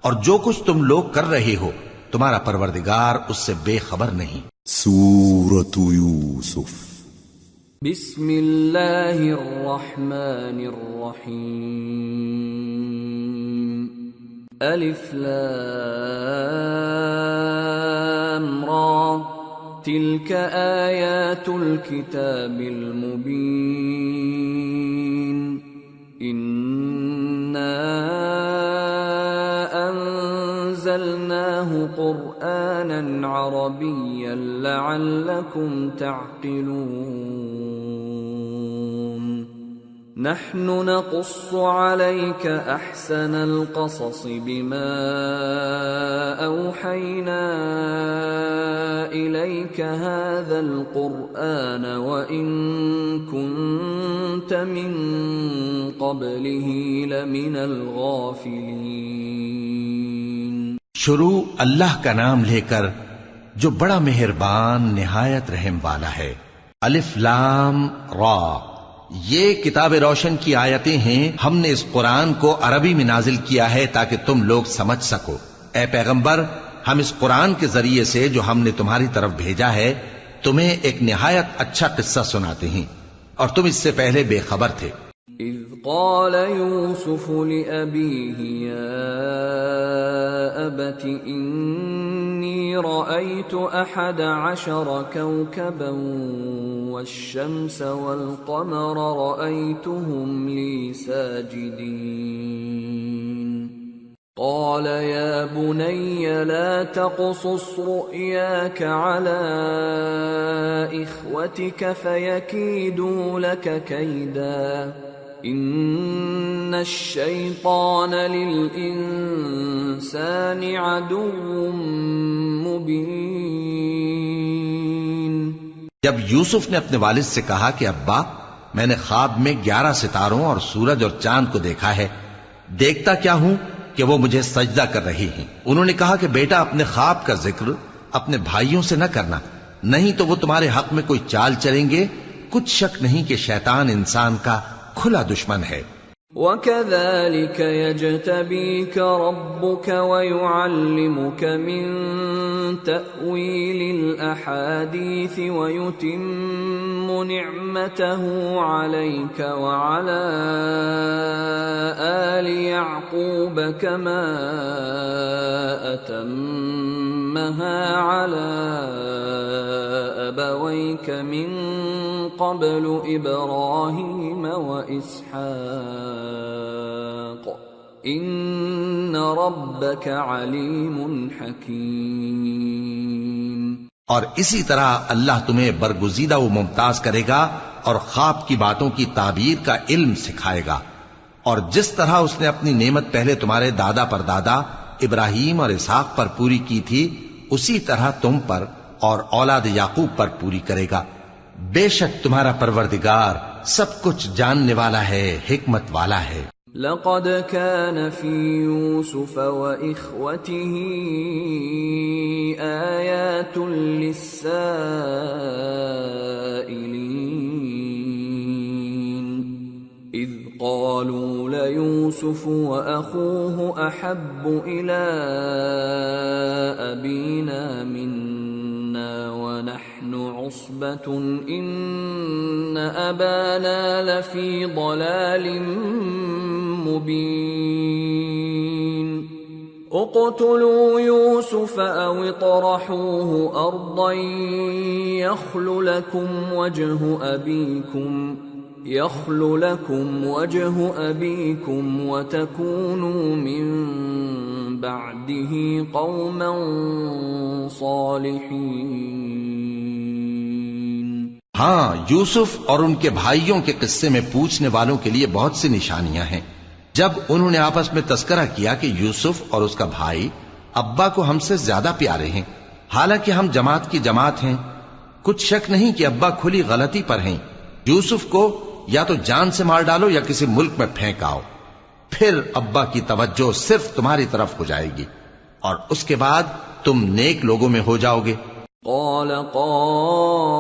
اور جو کچھ تم لوگ کر رہے ہو تمہارا پروردگار اس سے بے خبر نہیں۔ سورة یوسف بسم اللہ الرحمن الرحیم الف لام را تلك آیات الکتاب المبین انا انزلناه قرآنا عربیا لعلکم تعقلون نحن نقص عليك احسن القصص بما اوحينا اليك هذا القرآن وان كنت من قبله لمن الغافلين. شروع اللہ کا نام لے کر جو بڑا مہربان نہایت رحم والا ہے. الف لام را، یہ کتاب روشن کی آیتیں ہیں. ہم نے اس قرآن کو عربی میں نازل کیا ہے تاکہ تم لوگ سمجھ سکو. اے پیغمبر، ہم اس قرآن کے ذریعے سے جو ہم نے تمہاری طرف بھیجا ہے تمہیں ایک نہایت اچھا قصہ سناتے ہیں، اور تم اس سے پہلے بے خبر تھے. اذ قال يوسف لأبيه يا أبت إني رأيت 11 كوكبا والشمس والقمر رأيتهم لي ساجدين قال يا بني لا تقصص رؤياك على إخوتك فيكيدوا لك كيدا ان الشیطان للانسان عدو مبین. جب یوسف نے اپنے والد سے کہا کہ ابا، میں نے خواب میں 11 ستاروں اور سورج اور چاند کو دیکھا ہے، دیکھتا کیا ہوں کہ وہ مجھے سجدہ کر رہی ہیں. انہوں نے کہا کہ بیٹا، اپنے خواب کا ذکر اپنے بھائیوں سے نہ کرنا، نہیں تو وہ تمہارے حق میں کوئی چال چلیں گے. کچھ شک نہیں کہ شیطان انسان کا کھلا دشمن ہے. وَكَذَلِكَ يَجْتَبِيكَ رَبُّكَ وَيُعَلِّمُكَ مِن تَأْوِيلِ الْأَحَادِيثِ وَيُتِمُّ نِعْمَتَهُ عَلَيْكَ وَعَلَى آلِ يَعْقُوبَ كَمَا أَتَمَّهَا عَلَى أَبَوَيْكَ مِن قبل ابراہیم واسحاق ان ربک علیم حکیم. اور اسی طرح اللہ تمہیں برگزیدہ و ممتاز کرے گا اور خواب کی باتوں کی تعبیر کا علم سکھائے گا. اور جس طرح اس نے اپنی نعمت پہلے تمہارے دادا پر دادا ابراہیم اور اسحاق پر پوری کی تھی، اسی طرح تم پر اور اولاد یعقوب پر پوری کرے گا. بے شک تمہارا پروردگار سب کچھ جاننے والا ہے، حکمت والا ہے. لقد كان في يوسف وإخوته آيات للسائلين إذ قالوا ليوسف وأخوه أحب إلى أبينا منا ونحن عصبة إن أبانا لفي ضلال مبين اقتلوا يوسف أو اطرحوه أرضا يخل لكم وجه أبيكم وتكونوا من بعده قوما صالحين. ہاں، یوسف اور ان کے بھائیوں کے قصے میں پوچھنے والوں کے لیے بہت سی نشانیاں ہیں. جب انہوں نے آپس میں تذکرہ کیا کہ یوسف اور اس کا بھائی ابا کو ہم سے زیادہ پیارے ہیں، حالانکہ ہم جماعت کی جماعت ہیں، کچھ شک نہیں کہ ابا کھلی غلطی پر ہیں. یوسف کو یا تو جان سے مار ڈالو یا کسی ملک میں پھینک آؤ، پھر ابا کی توجہ صرف تمہاری طرف ہو جائے گی اور اس کے بعد تم نیک لوگوں میں ہو جاؤ گے. قال قائل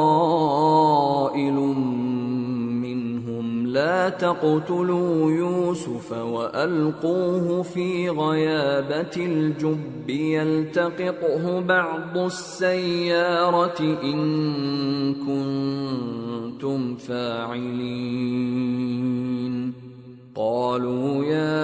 منهم لا تقتلوا يوسف وألقوه في غيابة الجب يلتقطه بعض السيارة إن كنتم فاعلين. قالوا يا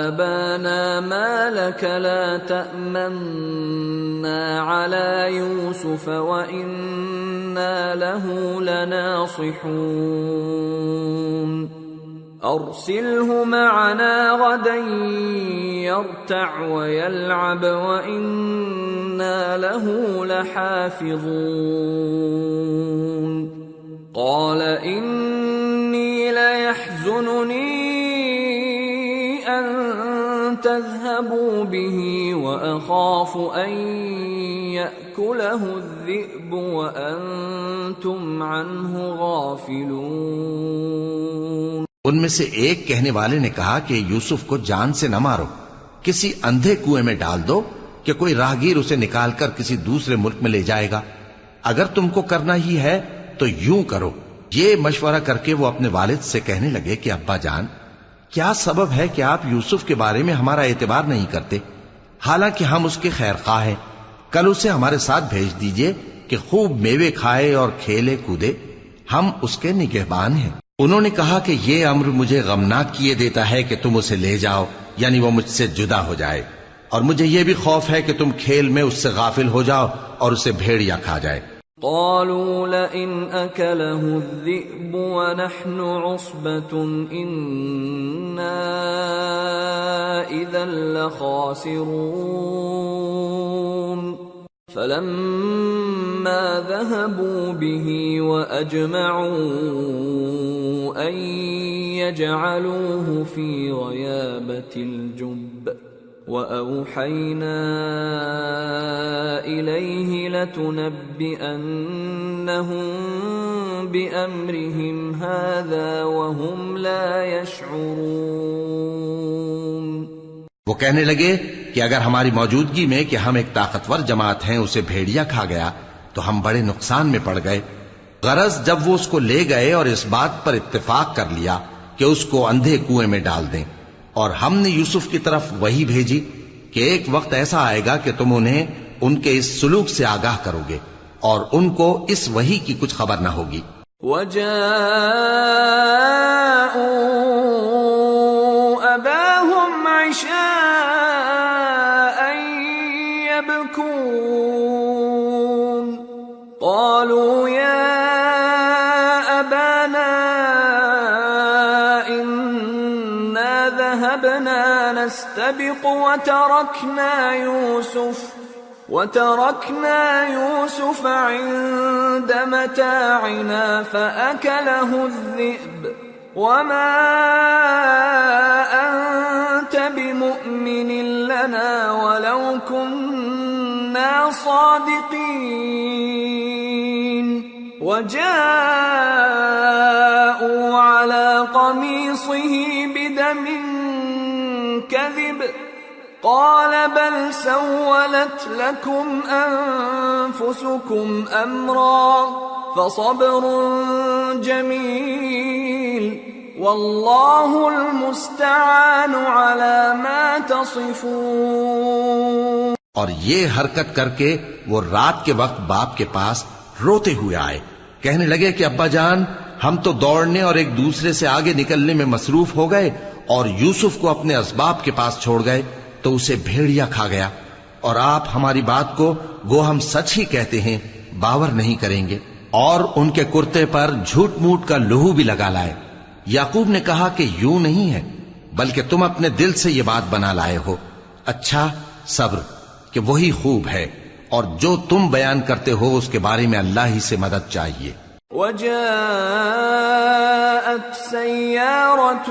أبانا ما لك لا تأمنا على يوسف يوسف وإنا له لناصحون أرسله معنا غدا يرتع ويلعب وإنا له لحافظون قال إني ليحزنني أن تذهبوا به وأخاف أن يأكله الذئب وأنتم عنه غافلون۔ ان میں سے ایک کہنے والے نے کہا کہ یوسف کو جان سے نہ مارو، کسی اندھے کنویں میں ڈال دو کہ کوئی راہگیر اسے نکال کر کسی دوسرے ملک میں لے جائے گا۔ اگر تم کو کرنا ہی ہے تو یوں کرو۔ یہ مشورہ کر کے وہ اپنے والد سے کہنے لگے کہ ابا جان، کیا سبب ہے کہ آپ یوسف کے بارے میں ہمارا اعتبار نہیں کرتے؟ حالانکہ ہم اس کے خیر خواہ ہیں۔ کل اسے ہمارے ساتھ بھیج دیجئے کہ خوب میوے کھائے اور کھیلے کودے، ہم اس کے نگہبان ہیں۔ انہوں نے کہا کہ یہ امر مجھے غمناک کیے دیتا ہے کہ تم اسے لے جاؤ، یعنی وہ مجھ سے جدا ہو جائے، اور مجھے یہ بھی خوف ہے کہ تم کھیل میں اس سے غافل ہو جاؤ اور اسے بھیڑیا کھا جائے۔ قالوا لئن أكله الذئب ونحن عصبة إنا إذا لخاسرون فلما ذهبوا به وأجمعوا أن يجعلوه في غيابة الجب وأوحينا إليه لتنبئنهم بأمرهم هذا وهم لا يشعرون۔ وہ کہنے لگے کہ اگر ہماری موجودگی میں کہ ہم ایک طاقتور جماعت ہیں اسے بھیڑیا کھا گیا تو ہم بڑے نقصان میں پڑ گئے۔ غرض جب وہ اس کو لے گئے اور اس بات پر اتفاق کر لیا کہ اس کو اندھے کنویں میں ڈال دیں، اور ہم نے یوسف کی طرف وحی بھیجی کہ ایک وقت ایسا آئے گا کہ تم انہیں ان کے اس سلوک سے آگاہ کرو گے اور ان کو اس وحی کی کچھ خبر نہ ہوگی۔ وَجَاءُوا أَبَاهُمْ عِشَاءً يَبْكُونَ قَالُوا يَا أَبَانَا ذهبنا نستبق وتركنا يوسف عند متاعنا فأكله الذئب وما أنت بمؤمن لنا ولو كنا صادقين وجاءوا على قميصه بدم كذب قال بل سولت لكم أنفسكم أمرا فصبر جميل والله المستعان على ما تصفون۔ اور یہ حرکت کر کے وہ رات کے وقت باپ کے پاس روتے ہوئے آئے، کہنے لگے کہ ابا جان، ہم تو دوڑنے اور ایک دوسرے سے آگے نکلنے میں مصروف ہو گئے اور یوسف کو اپنے اسباب کے پاس چھوڑ گئے تو اسے بھیڑیا کھا گیا، اور آپ ہماری بات کو گو ہم سچ ہی کہتے ہیں باور نہیں کریں گے۔ اور ان کے کرتے پر جھوٹ موٹ کا لہو بھی لگا لائے۔ یعقوب نے کہا کہ یوں نہیں ہے، بلکہ تم اپنے دل سے یہ بات بنا لائے ہو۔ اچھا صبر کہ وہی خوب ہے، اور جو تم بیان کرتے ہو اس کے بارے میں اللہ ہی سے مدد چاہیے۔ وجاءت سيارة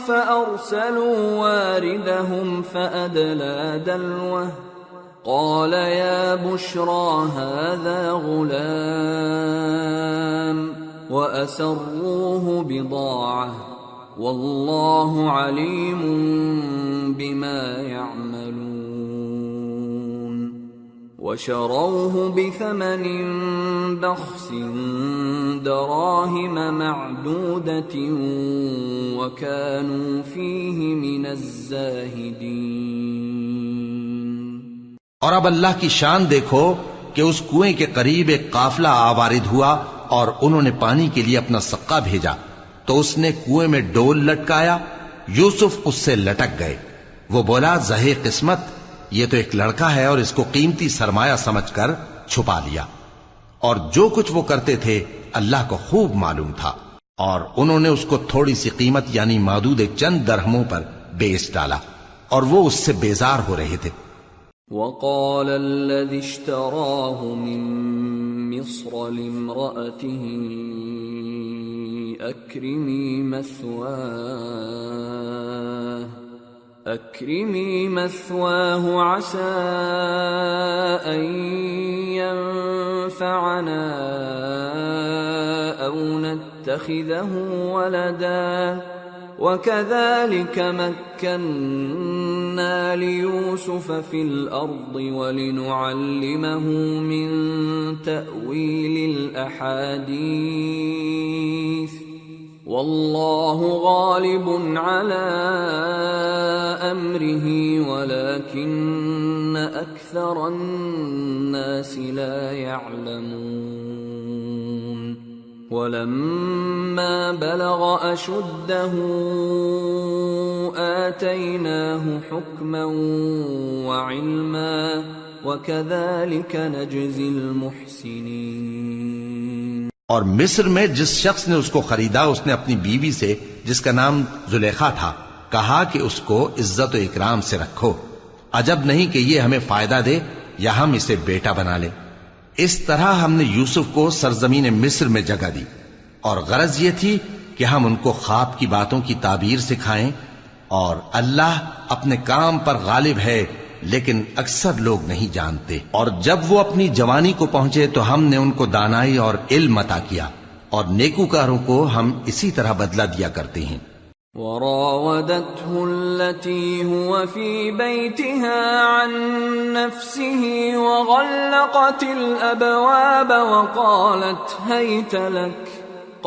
فأرسلوا واردهم فأدلى دلوه قال يا بشرى هذا غلام وأسروه بضاعة والله عليم بما يعملون وشروه بثمن بخس دراهم معدودة وكانوا فيه من الزاهدين۔ اور اب اللہ کی شان دیکھو کہ اس کنویں کے قریب ایک قافلہ آوارد ہوا اور انہوں نے پانی کے لیے اپنا سقا بھیجا تو اس نے کنویں میں ڈول لٹکایا، یوسف اس سے لٹک گئے۔ وہ بولا زہے قسمت، یہ تو ایک لڑکا ہے اور اس کو قیمتی سرمایہ سمجھ کر چھپا لیا، اور جو کچھ وہ کرتے تھے اللہ کو خوب معلوم تھا، اور انہوں نے اس کو تھوڑی سی قیمت یعنی مادود چند درہموں پر بیچ ڈالا، اور وہ اس سے بیزار ہو رہے تھے۔ وقال الذي اشتراه من مصر لامرأته أكرمي مثواه عسى أن ينفعنا أو نتخذه ولدا وكذلك مكنا ليوسف في الأرض ولنعلمه من تأويل الأحاديث والله غالب على أمره ولكن أكثر الناس لا يعلمون ولما بلغ أشده آتيناه حكما وعلما وكذلك نجزي المحسنين۔ اور مصر میں جس شخص نے اس کو خریدا، اس نے اپنی بیوی سے جس کا نام زلیخا تھا کہا کہ اس کو عزت و اکرام سے رکھو، عجب نہیں کہ یہ ہمیں فائدہ دے یا ہم اسے بیٹا بنا لیں۔ اس طرح ہم نے یوسف کو سرزمین مصر میں جگہ دی، اور غرض یہ تھی کہ ہم ان کو خواب کی باتوں کی تعبیر سکھائیں، اور اللہ اپنے کام پر غالب ہے لیکن اکثر لوگ نہیں جانتے۔ اور جب وہ اپنی جوانی کو پہنچے تو ہم نے ان کو دانائی اور علم عطا کیا، اور نیکوکاروں کو ہم اسی طرح بدلہ دیا کرتے ہیں۔ وراودته التي هو في بيتها عن نفسه وغلقت الأبواب وقالت هيت لك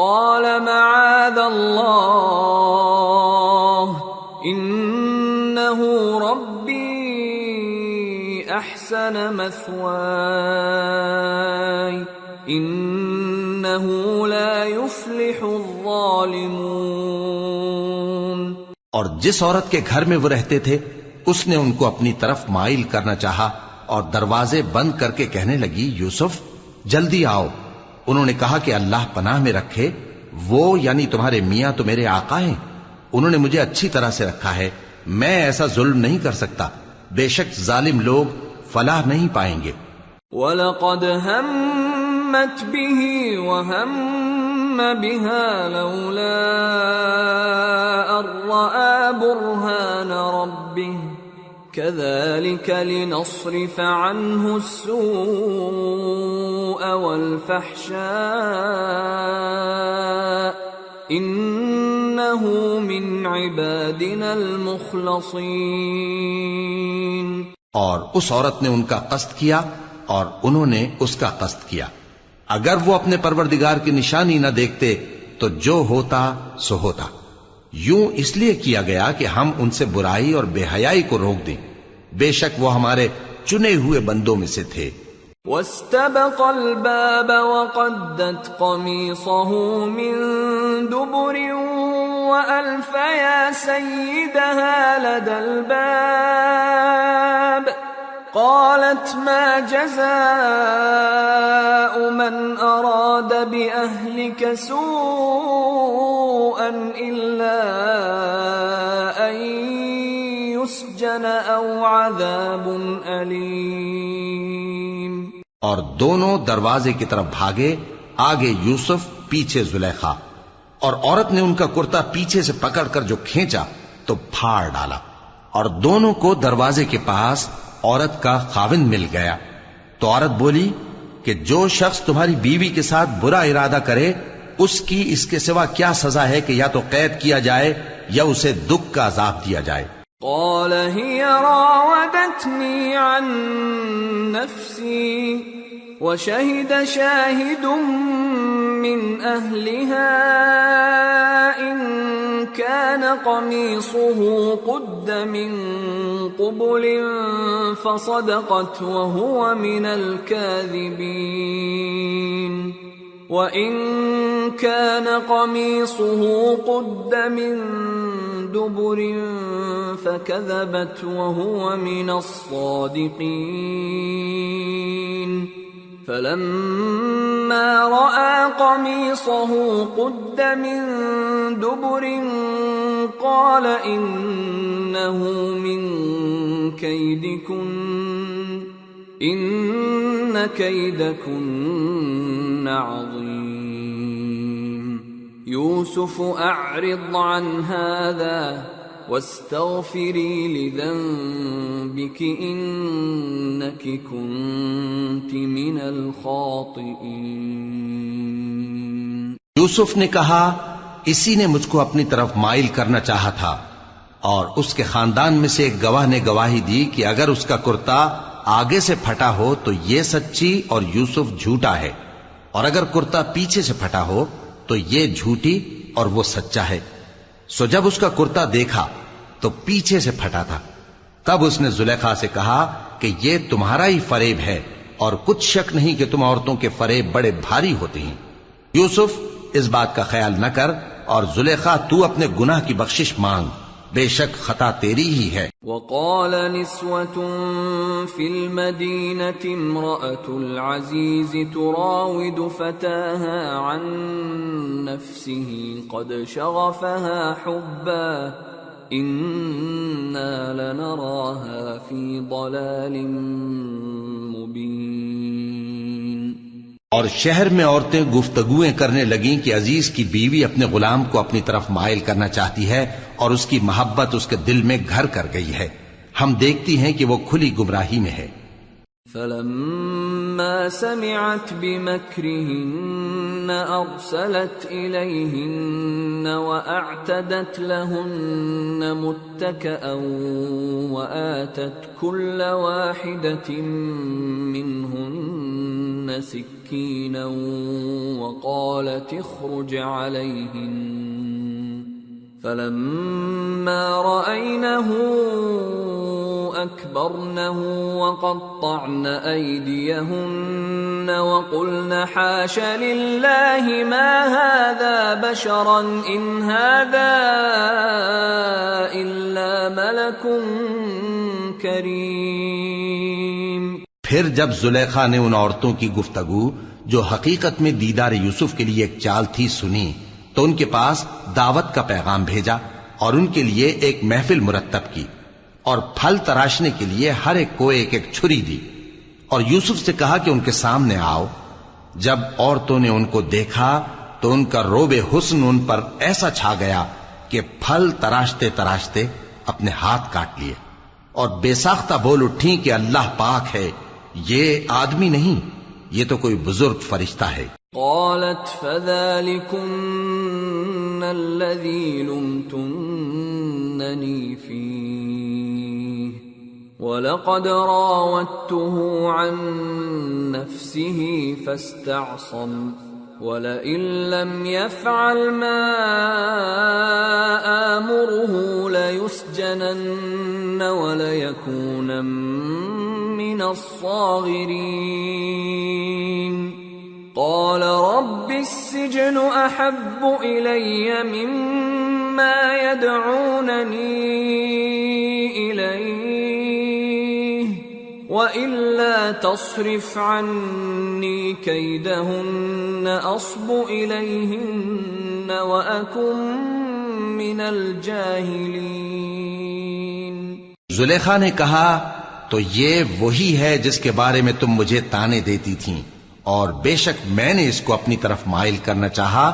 قال معاذ الله إنه ربي أحسن مثواي إنه لا يفلح الظالمون۔ اور جس عورت کے گھر میں وہ رہتے تھے اس نے ان کو اپنی طرف مائل کرنا چاہا اور دروازے بند کر کے کہنے لگی یوسف جلدی آؤ۔ انہوں نے کہا کہ اللہ پناہ میں رکھے، وہ یعنی تمہارے میاں تو میرے آقا ہیں، انہوں نے مجھے اچھی طرح سے رکھا ہے، میں ایسا ظلم نہیں کر سکتا، بے شک ظالم لوگ فلاح نہیں پائیں گے۔ وَلَقَدْ هَمَّتْ بِهِ وَهَمَّ بِهَا لَوْلَا أَن رَّأَىٰ بُرْهَانَ رَبِّهِ كَذَٰلِكَ لِنَصْرِفَ عَنْهُ السُّوءَ وَالْفَحْشَاءَ إِنَّهُ مِنْ عِبَادِنَا الْمُخْلَصِينَ۔ اور اس عورت نے ان کا قصد کیا اور انہوں نے اس کا قصد کیا، اگر وہ اپنے پروردگار کی نشانی نہ دیکھتے تو جو ہوتا سو ہوتا۔ یوں اس لیے کیا گیا کہ ہم ان سے برائی اور بے حیائی کو روک دیں، بے شک وہ ہمارے چنے ہوئے بندوں میں سے تھے۔ واستبق الباب وقدت قميصه من دبر وألف يا سيدها لدى الباب قالت ما جزاء من أراد بأهلك سوءا إلا أن يسجن أو عذاب أليم۔ اور دونوں دروازے کی طرف بھاگے، آگے یوسف پیچھے زلیخا، اور عورت نے ان کا کرتا پیچھے سے پکڑ کر جو کھینچا تو پھاڑ ڈالا، اور دونوں کو دروازے کے پاس عورت کا خاوند مل گیا۔ تو عورت بولی کہ جو شخص تمہاری بیوی کے ساتھ برا ارادہ کرے اس کی اس کے سوا کیا سزا ہے کہ یا تو قید کیا جائے یا اسے دکھ کا عذاب دیا جائے۔ قال هي راودتني عن نفسي وشهد شاهد من أهلها إن كان قميصه قد من قبل فصدقت وهو من الكاذبين وَإِن كَانَ قَمِيصُهُ قُدَّ مِن دُبُرٍ فَكَذَبَتْ وَهُوَ مِنَ الصَّادِقِينَ فلما رأى قميصه قد من دبر قال إنه من كيدكن إن كيدكن عظيم يوسف أعرض عن هذا واستغفری لذنبک انک کنت من الخاطئین۔ یوسف نے کہا اسی نے مجھ کو اپنی طرف مائل کرنا چاہا تھا، اور اس کے خاندان میں سے ایک گواہ نے گواہی دی کہ اگر اس کا کرتا آگے سے پھٹا ہو تو یہ سچی اور یوسف جھوٹا ہے، اور اگر کرتا پیچھے سے پھٹا ہو تو یہ جھوٹی اور وہ سچا ہے۔ سو جب اس کا کرتا دیکھا تو پیچھے سے پھٹا تھا، تب اس نے زلیخا سے کہا کہ یہ تمہارا ہی فریب ہے، اور کچھ شک نہیں کہ تم عورتوں کے فریب بڑے بھاری ہوتے ہیں۔ یوسف اس بات کا خیال نہ کر، اور زلیخا تو اپنے گناہ کی بخشش مانگ، بے شک خطا تیری ہی ہے۔ وقال نسوة في المدينة امرأة العزيز تراود فتاها عن نفسه قد شغفها حبا إنا لنراها في ضلال مبين۔ اور شہر میں عورتیں گفتگویں کرنے لگیں کہ عزیز کی بیوی اپنے غلام کو اپنی طرف مائل کرنا چاہتی ہے، اور اس کی محبت اس کے دل میں گھر کر گئی ہے، ہم دیکھتی ہیں کہ وہ کھلی گمراہی میں ہے۔ فلما سمعت بمكرهن أرسلت إليهن وأعتدت لهن متكئا وآتت كل واحدة منهن سكينا وقالت اخرج عليهن فلما رأينه أكبرنه وقطعن أيديهن وقلن حاش لله ما هذا بشرا إن هذا إلا ملك كريم۔ پھر جب زلیخا نے ان عورتوں کی گفتگو جو حقیقت میں دیدار یوسف کے لیے ایک چال تھی سنی، تو ان کے پاس دعوت کا پیغام بھیجا اور ان کے لیے ایک محفل مرتب کی، اور پھل تراشنے کے لیے ہر ایک کو ایک ایک چھری دی، اور یوسف سے کہا کہ ان کے سامنے آؤ۔ جب عورتوں نے ان کو دیکھا تو ان کا روب حسن ان پر ایسا چھا گیا کہ پھل تراشتے تراشتے اپنے ہاتھ کاٹ لیے، اور بے ساختہ بول اٹھیں کہ اللہ پاک ہے، یہ آدمی نہیں، یہ تو کوئی بزرگ فرشتہ ہے۔ قالت فذلكن الذي لمتنني فيه ولقد راودته عن نفسه فاستعصم ولئن لم يفعل ما آمره ليسجنن وليكون من الصاغرين۔ قال رب السجن أحب إلي مما يدعونني إليه وإلا تصرف عني كيدهن أصب إليهن وأكن من الجاهلين۔ زلیخا نے کہا تو یہ وہی ہے جس کے بارے میں تم مجھے تانے دیتی تھیں، اور بے شک میں نے اس کو اپنی طرف مائل کرنا چاہا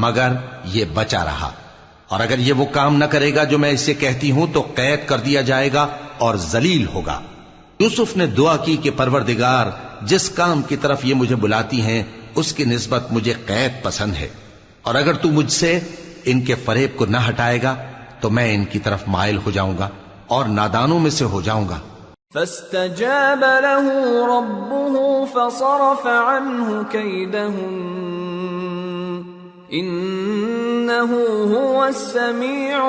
مگر یہ بچا رہا، اور اگر یہ وہ کام نہ کرے گا جو میں اسے کہتی ہوں تو قید کر دیا جائے گا اور ذلیل ہوگا۔ یوسف نے دعا کی کہ پروردگار جس کام کی طرف یہ مجھے بلاتی ہیں اس کی نسبت مجھے قید پسند ہے، اور اگر تو مجھ سے ان کے فریب کو نہ ہٹائے گا تو میں ان کی طرف مائل ہو جاؤں گا اور نادانوں میں سے ہو جاؤں گا۔ فاستجاب له ربه فصرف عنه كيدهن إنه هو السميع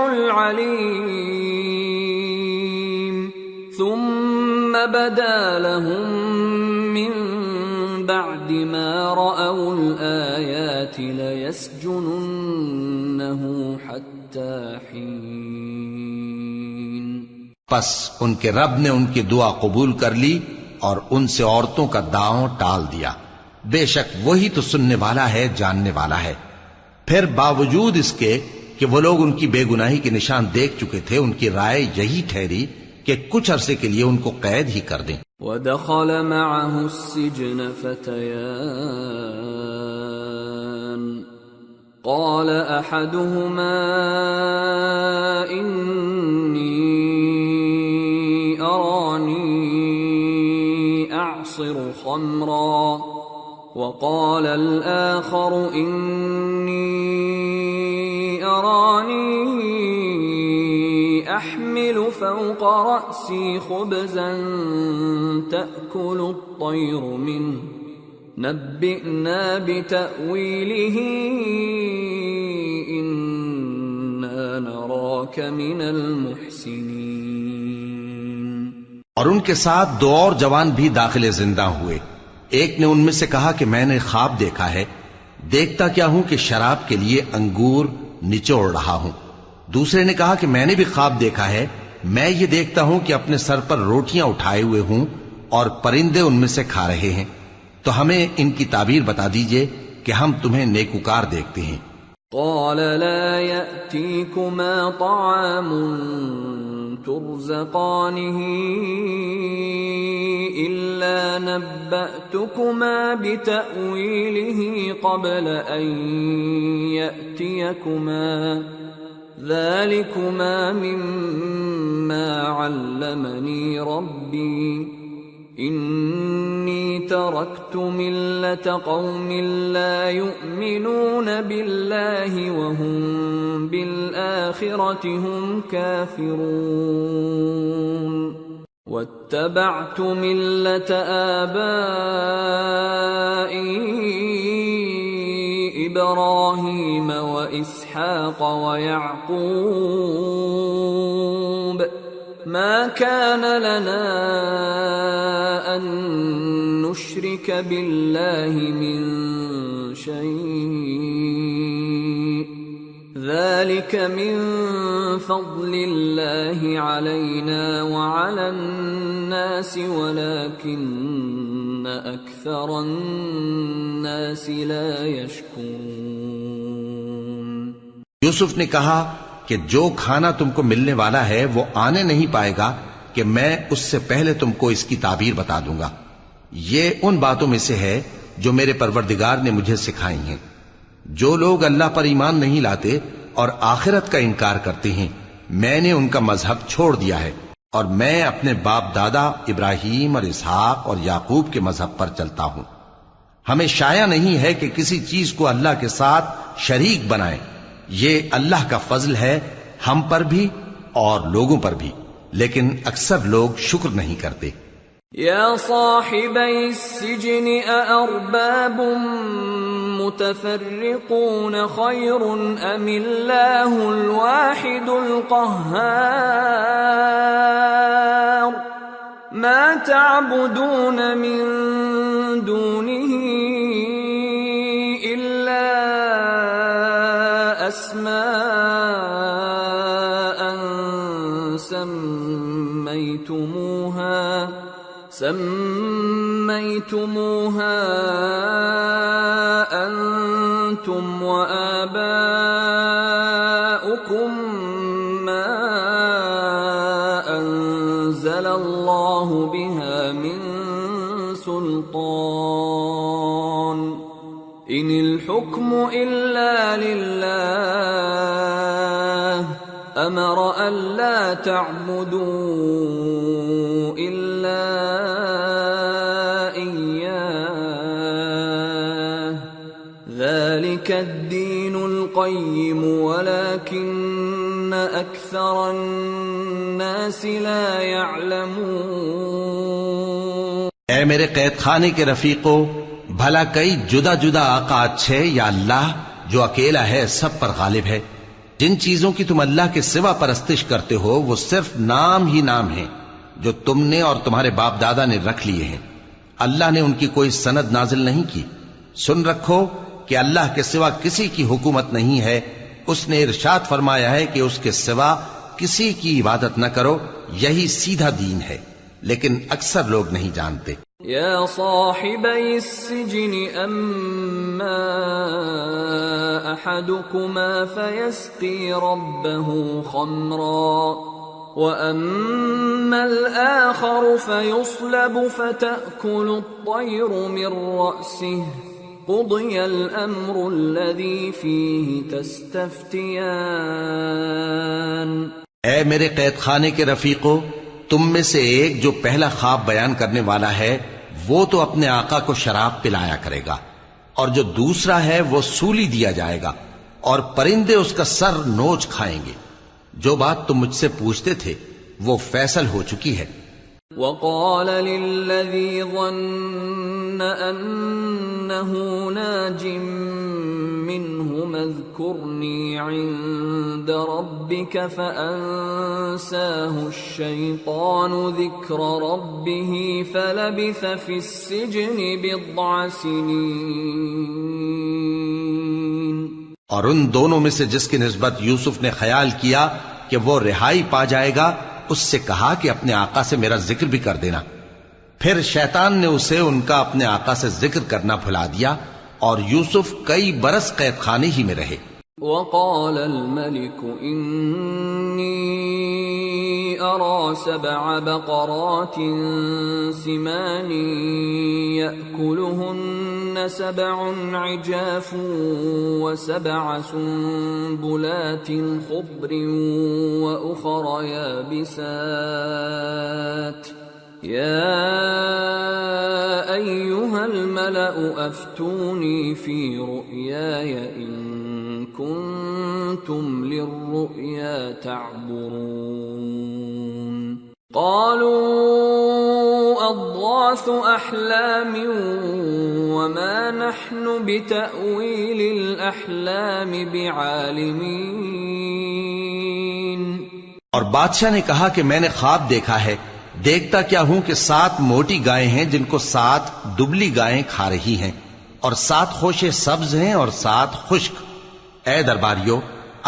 العليم ثم بدا لهم من بعد ما رأوا الآيات ليسجننه حتى حين۔ پس ان کے رب نے ان کی دعا قبول کر لی اور ان سے عورتوں کا داؤں ٹال دیا۔ بے شک وہی تو سننے والا ہے، جاننے والا ہے۔ پھر باوجود اس کے کہ وہ لوگ ان کی بے گناہی کے نشان دیکھ چکے تھے، ان کی رائے یہی ٹھہری کہ کچھ عرصے کے لیے ان کو قید ہی کر دیں۔ وَدَخَلَ مَعَهُ السِّجْنَ فَتَيَانِ قَالَ أَحَدُهُمَا إِنِّي أَرَانِي أَعْصِرُ خَمْرًا وَقَالَ الْآخَرُ إِنِّي أَرَانِي أَحْمِلُ فَوْقَ رَأْسِي خُبْزًا تَأْكُلُ الطَّيْرُ مِنْهُ نَبِّئْنَا بِتَأْوِيلِهِ إِنَّا نَرَاكَ مِنَ الْمُحْسِنِينَ۔ اور ان کے ساتھ دو اور جوان بھی داخل زندہ ہوئے۔ ایک نے ان میں سے کہا کہ میں نے خواب دیکھا ہے، دیکھتا کیا ہوں کہ شراب کے لیے انگور نچوڑ رہا ہوں۔ دوسرے نے کہا کہ میں نے بھی خواب دیکھا ہے، میں یہ دیکھتا ہوں کہ اپنے سر پر روٹیاں اٹھائے ہوئے ہوں اور پرندے ان میں سے کھا رہے ہیں، تو ہمیں ان کی تعبیر بتا دیجئے کہ ہم تمہیں نیکوکار دیکھتے ہیں۔ قال لا يأتيكما طعام ترزقانه إلا نبأتكما بتأويله قبل أن يأتيكما ذلكما مما علمني ربي إني تركت ملة قوم لا يؤمنون بالله وهم بالآخرة هم كافرون واتبعت ملة آبائي إبراهيم وإسحاق ويعقوب ما كان لنا أن نشرك بالله من شيء ذلك من فضل الله علينا وعلى الناس ولكن أكثر الناس لا يشكرون۔ یوسف نے کہا کہ جو کھانا تم کو ملنے والا ہے وہ آنے نہیں پائے گا کہ میں اس سے پہلے تم کو اس کی تعبیر بتا دوں گا۔ یہ ان باتوں میں سے ہے جو میرے پروردگار نے مجھے سکھائی ہیں۔ جو لوگ اللہ پر ایمان نہیں لاتے اور آخرت کا انکار کرتے ہیں، میں نے ان کا مذہب چھوڑ دیا ہے اور میں اپنے باپ دادا ابراہیم اور اسحاق اور یعقوب کے مذہب پر چلتا ہوں۔ ہمیں شایع نہیں ہے کہ کسی چیز کو اللہ کے ساتھ شریک بنائیں، یہ اللہ کا فضل ہے ہم پر بھی اور لوگوں پر بھی، لیکن اکثر لوگ شکر نہیں کرتے۔ یا صاحبی السجن أأرباب متفرقون خیر ام اللہ الواحد القہار ما تعبدون من دونه إلا أسماء سميتموها أنتم وآباؤكم ما أنزل الله بها من سلطان إن الحكم إلا لله أمر ألا تعبدوا إلا إياه ذلك الدين القيم ولكن أكثر الناس لا يعلمون۔ اے میرے قید خانے کے رفیقو، بھلا کئی جدا جدا آقا اچھے یا اللہ جو اکیلا ہے سب پر غالب ہے؟ جن چیزوں کی تم اللہ کے سوا پرستش کرتے ہو وہ صرف نام ہی نام ہیں جو تم نے اور تمہارے باپ دادا نے رکھ لیے ہیں، اللہ نے ان کی کوئی سند نازل نہیں کی۔ سن رکھو کہ اللہ کے سوا کسی کی حکومت نہیں ہے، اس نے ارشاد فرمایا ہے کہ اس کے سوا کسی کی عبادت نہ کرو، یہی سیدھا دین ہے، لیکن اکثر لوگ نہیں جانتے۔ يا صاحبي السجن أما أحدكما فيسقي ربه خمرا وأما الآخر فيصلب فتأكل الطير من رأسه قضي الأمر الذي فيه تستفتيان۔ اے میرے قید خانے کے رفیقو، تم میں سے ایک جو پہلا خواب بیان کرنے والا ہے وہ تو اپنے آقا کو شراب پلایا کرے گا، اور جو دوسرا ہے وہ سولی دیا جائے گا، اور پرندے اس کا سر نوچ کھائیں گے۔ جو بات تم مجھ سے پوچھتے تھے وہ فیصل ہو چکی ہے۔ وقال للذي ظن أنه ناج منهما اذكرني عند ربك فأنساه الشيطان ذكر ربه فلبث في السجن بضع سنين۔ اور ان دونوں میں سے جس کی نسبت یوسف نے خیال کیا کہ وہ رہائی پا جائے گا، اس سے کہا کہ اپنے آقا سے میرا ذکر بھی کر دینا۔ پھر شیطان نے اسے ان کا اپنے آقا سے ذکر کرنا بھلا دیا، اور یوسف کئی برس قید خانے ہی میں رہے۔ وقال الملك إني أرى 7 بقرات سمان يأكلهن 7 عجاف و7 سنبلات خضر وأخر يابسات يا أيها الملأ أفتوني في رؤياي إن كنتم للرؤيا تعبرون۔ قالوا أضغاث أحلام وما نحن بتأويل الأحلام بعالمين۔ اور بادشاہ نے کہا کہ میں نے خواب دیکھا ہے، دیکھتا کیا ہوں کہ 7 موٹی گائیں ہیں جن کو 7 دبلی گائیں کھا رہی ہیں، اور 7 خوشے سبز ہیں اور 7 خشک۔ اے درباریو،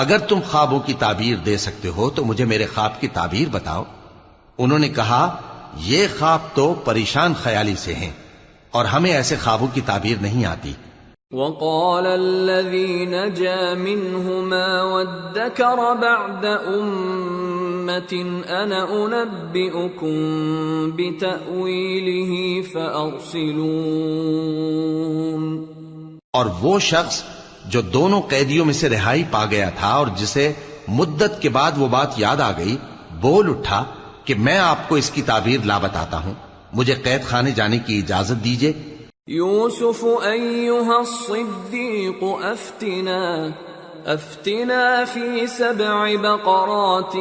اگر تم خوابوں کی تعبیر دے سکتے ہو تو مجھے میرے خواب کی تعبیر بتاؤ۔ انہوں نے کہا یہ خواب تو پریشان خیالی سے ہیں، اور ہمیں ایسے خوابوں کی تعبیر نہیں آتی۔ وقال الذي نجا منهما وادكر بعد أمة أنا أنبئكم بتأويله فأرسلون۔ اور وہ شخص جو دونوں قیدیوں میں سے رہائی پا گیا تھا اور جسے مدت کے بعد وہ بات یاد آ گئی، بول اٹھا کہ میں آپ کو اس کی تعبیر لا بتاتا ہوں، مجھے قید خانے جانے کی اجازت دیجیے۔ يوسف أيها الصديق أفتنا في 7 بقرات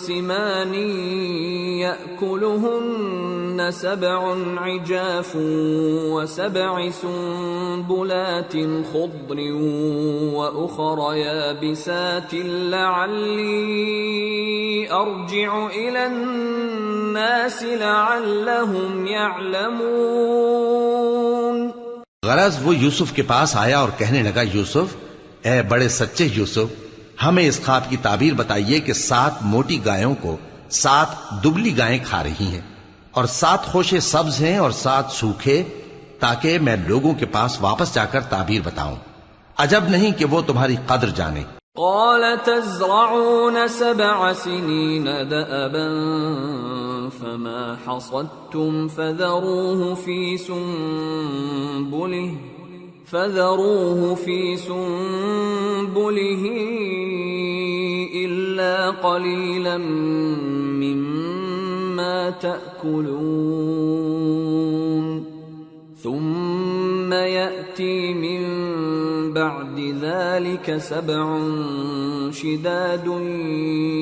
سمان يأكلهن 7 عجاف و7 سنبلات خضر وأخر يابسات لعلي أرجع إلى الناس لعلهم يعلمون۔ غرض وہ یوسف کے پاس آیا اور کہنے لگا، یوسف، اے بڑے سچے یوسف، ہمیں اس خواب کی تعبیر بتائیے کہ 7 موٹی گایوں کو 7 دبلی گائیں کھا رہی ہیں، اور 7 خوشے سبز ہیں اور 7 سوکھے، تاکہ میں لوگوں کے پاس واپس جا کر تعبیر بتاؤں۔ عجب نہیں کہ وہ تمہاری قدر جانے۔ قال تزرعون 7 سنين دأبا فما حصدتم فذروه في سنبله إلا قليلا مما تأكلون ثم يأتي من بعد ذلك 7 شداد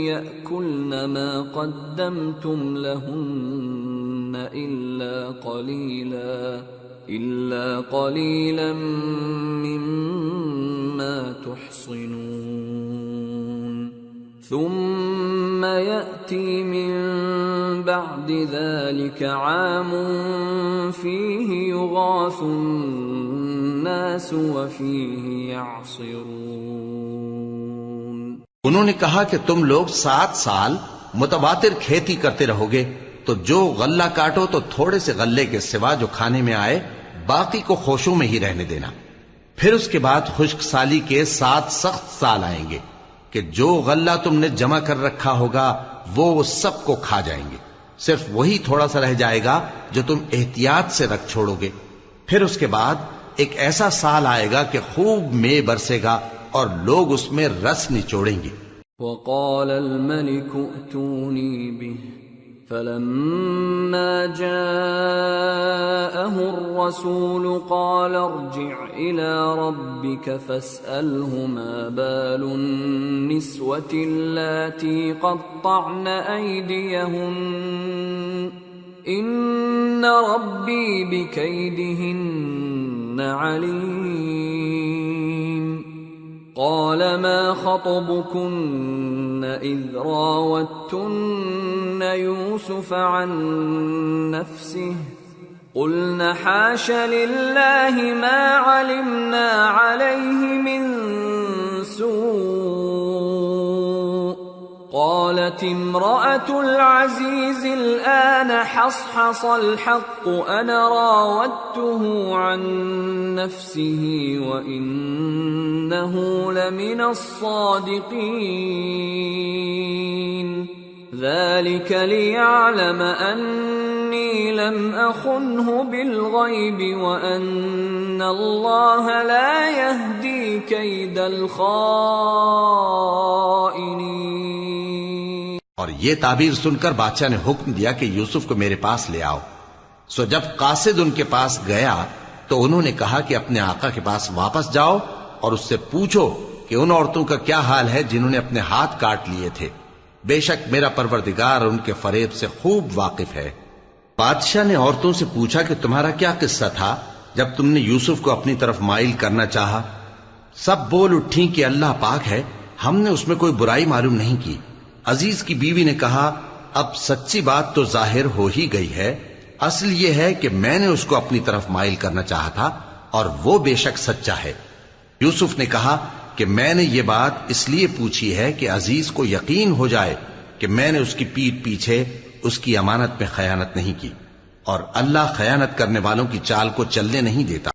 يأكلن ما قدمتم لهن إلا قليلا مما تحصنون ثم يأتي من بعد ذلك عام فيه يغاث الناس وفيه يعصرون۔ انہوں نے کہا کہ تم لوگ 7 سال متواتر کھیتی کرتے رہو گے، تو جو غلہ کاٹو تو تھوڑے سے غلے کے سوا جو کھانے میں آئے باقی کو خوشوں میں ہی رہنے دینا. پھر اس کے بعد خشک سالی کے 7 سخت سال آئیں گے کہ جو غلہ تم نے جمع کر رکھا ہوگا وہ سب کو کھا جائیں گے. صرف وہی تھوڑا سا رہ جائے گا جو تم احتیاط سے رکھ چھوڑو گے. پھر اس کے بعد ایک ایسا سال آئے گا کہ خوب مے برسے گا اور لوگ اس میں رس نچوڑیں گے. وقال الملك ائتوني به فلما جاءه الرسول قال ارجع إلى ربك فاسأله ما بال النسوة اللاتي قطعن أيديهن إن ربي بكيدهن عليم. قال ما خطبكن إذ راوتن يوسف عن نفسه قلن حاش لله ما علمنا عليه من سوء. قالت امرأة العزيز الآن حصحص الحق أنا راودته عن نفسه وإنه لمن الصادقين. ذلك ليعلم أني لم أخنه بالغيب وأن الله لا يهدي كيد الخائنين. اور یہ تعبیر سن کر بادشاہ نے حکم دیا کہ یوسف کو میرے پاس لے آؤ. سو جب قاصد ان کے پاس گیا تو انہوں نے کہا کہ اپنے آقا کے پاس واپس جاؤ اور اس سے پوچھو کہ ان عورتوں کا کیا حال ہے جنہوں نے اپنے ہاتھ کاٹ لیے تھے. بے شک میرا پروردگار ان کے فریب سے خوب واقف ہے. بادشاہ نے عورتوں سے پوچھا کہ تمہارا کیا قصہ تھا جب تم نے یوسف کو اپنی طرف مائل کرنا چاہا؟ سب بول اٹھیں کہ اللہ پاک ہے، ہم نے اس میں کوئی برائی معلوم نہیں کی. عزیز کی بیوی نے کہا اب سچی بات تو ظاہر ہو ہی گئی ہے. اصل یہ ہے کہ میں نے اس کو اپنی طرف مائل کرنا چاہا تھا اور وہ بے شک سچا ہے. یوسف نے کہا کہ میں نے یہ بات اس لیے پوچھی ہے کہ عزیز کو یقین ہو جائے کہ میں نے اس کی پیٹھ پیچھے اس کی امانت میں خیانت نہیں کی، اور اللہ خیانت کرنے والوں کی چال کو چلنے نہیں دیتا.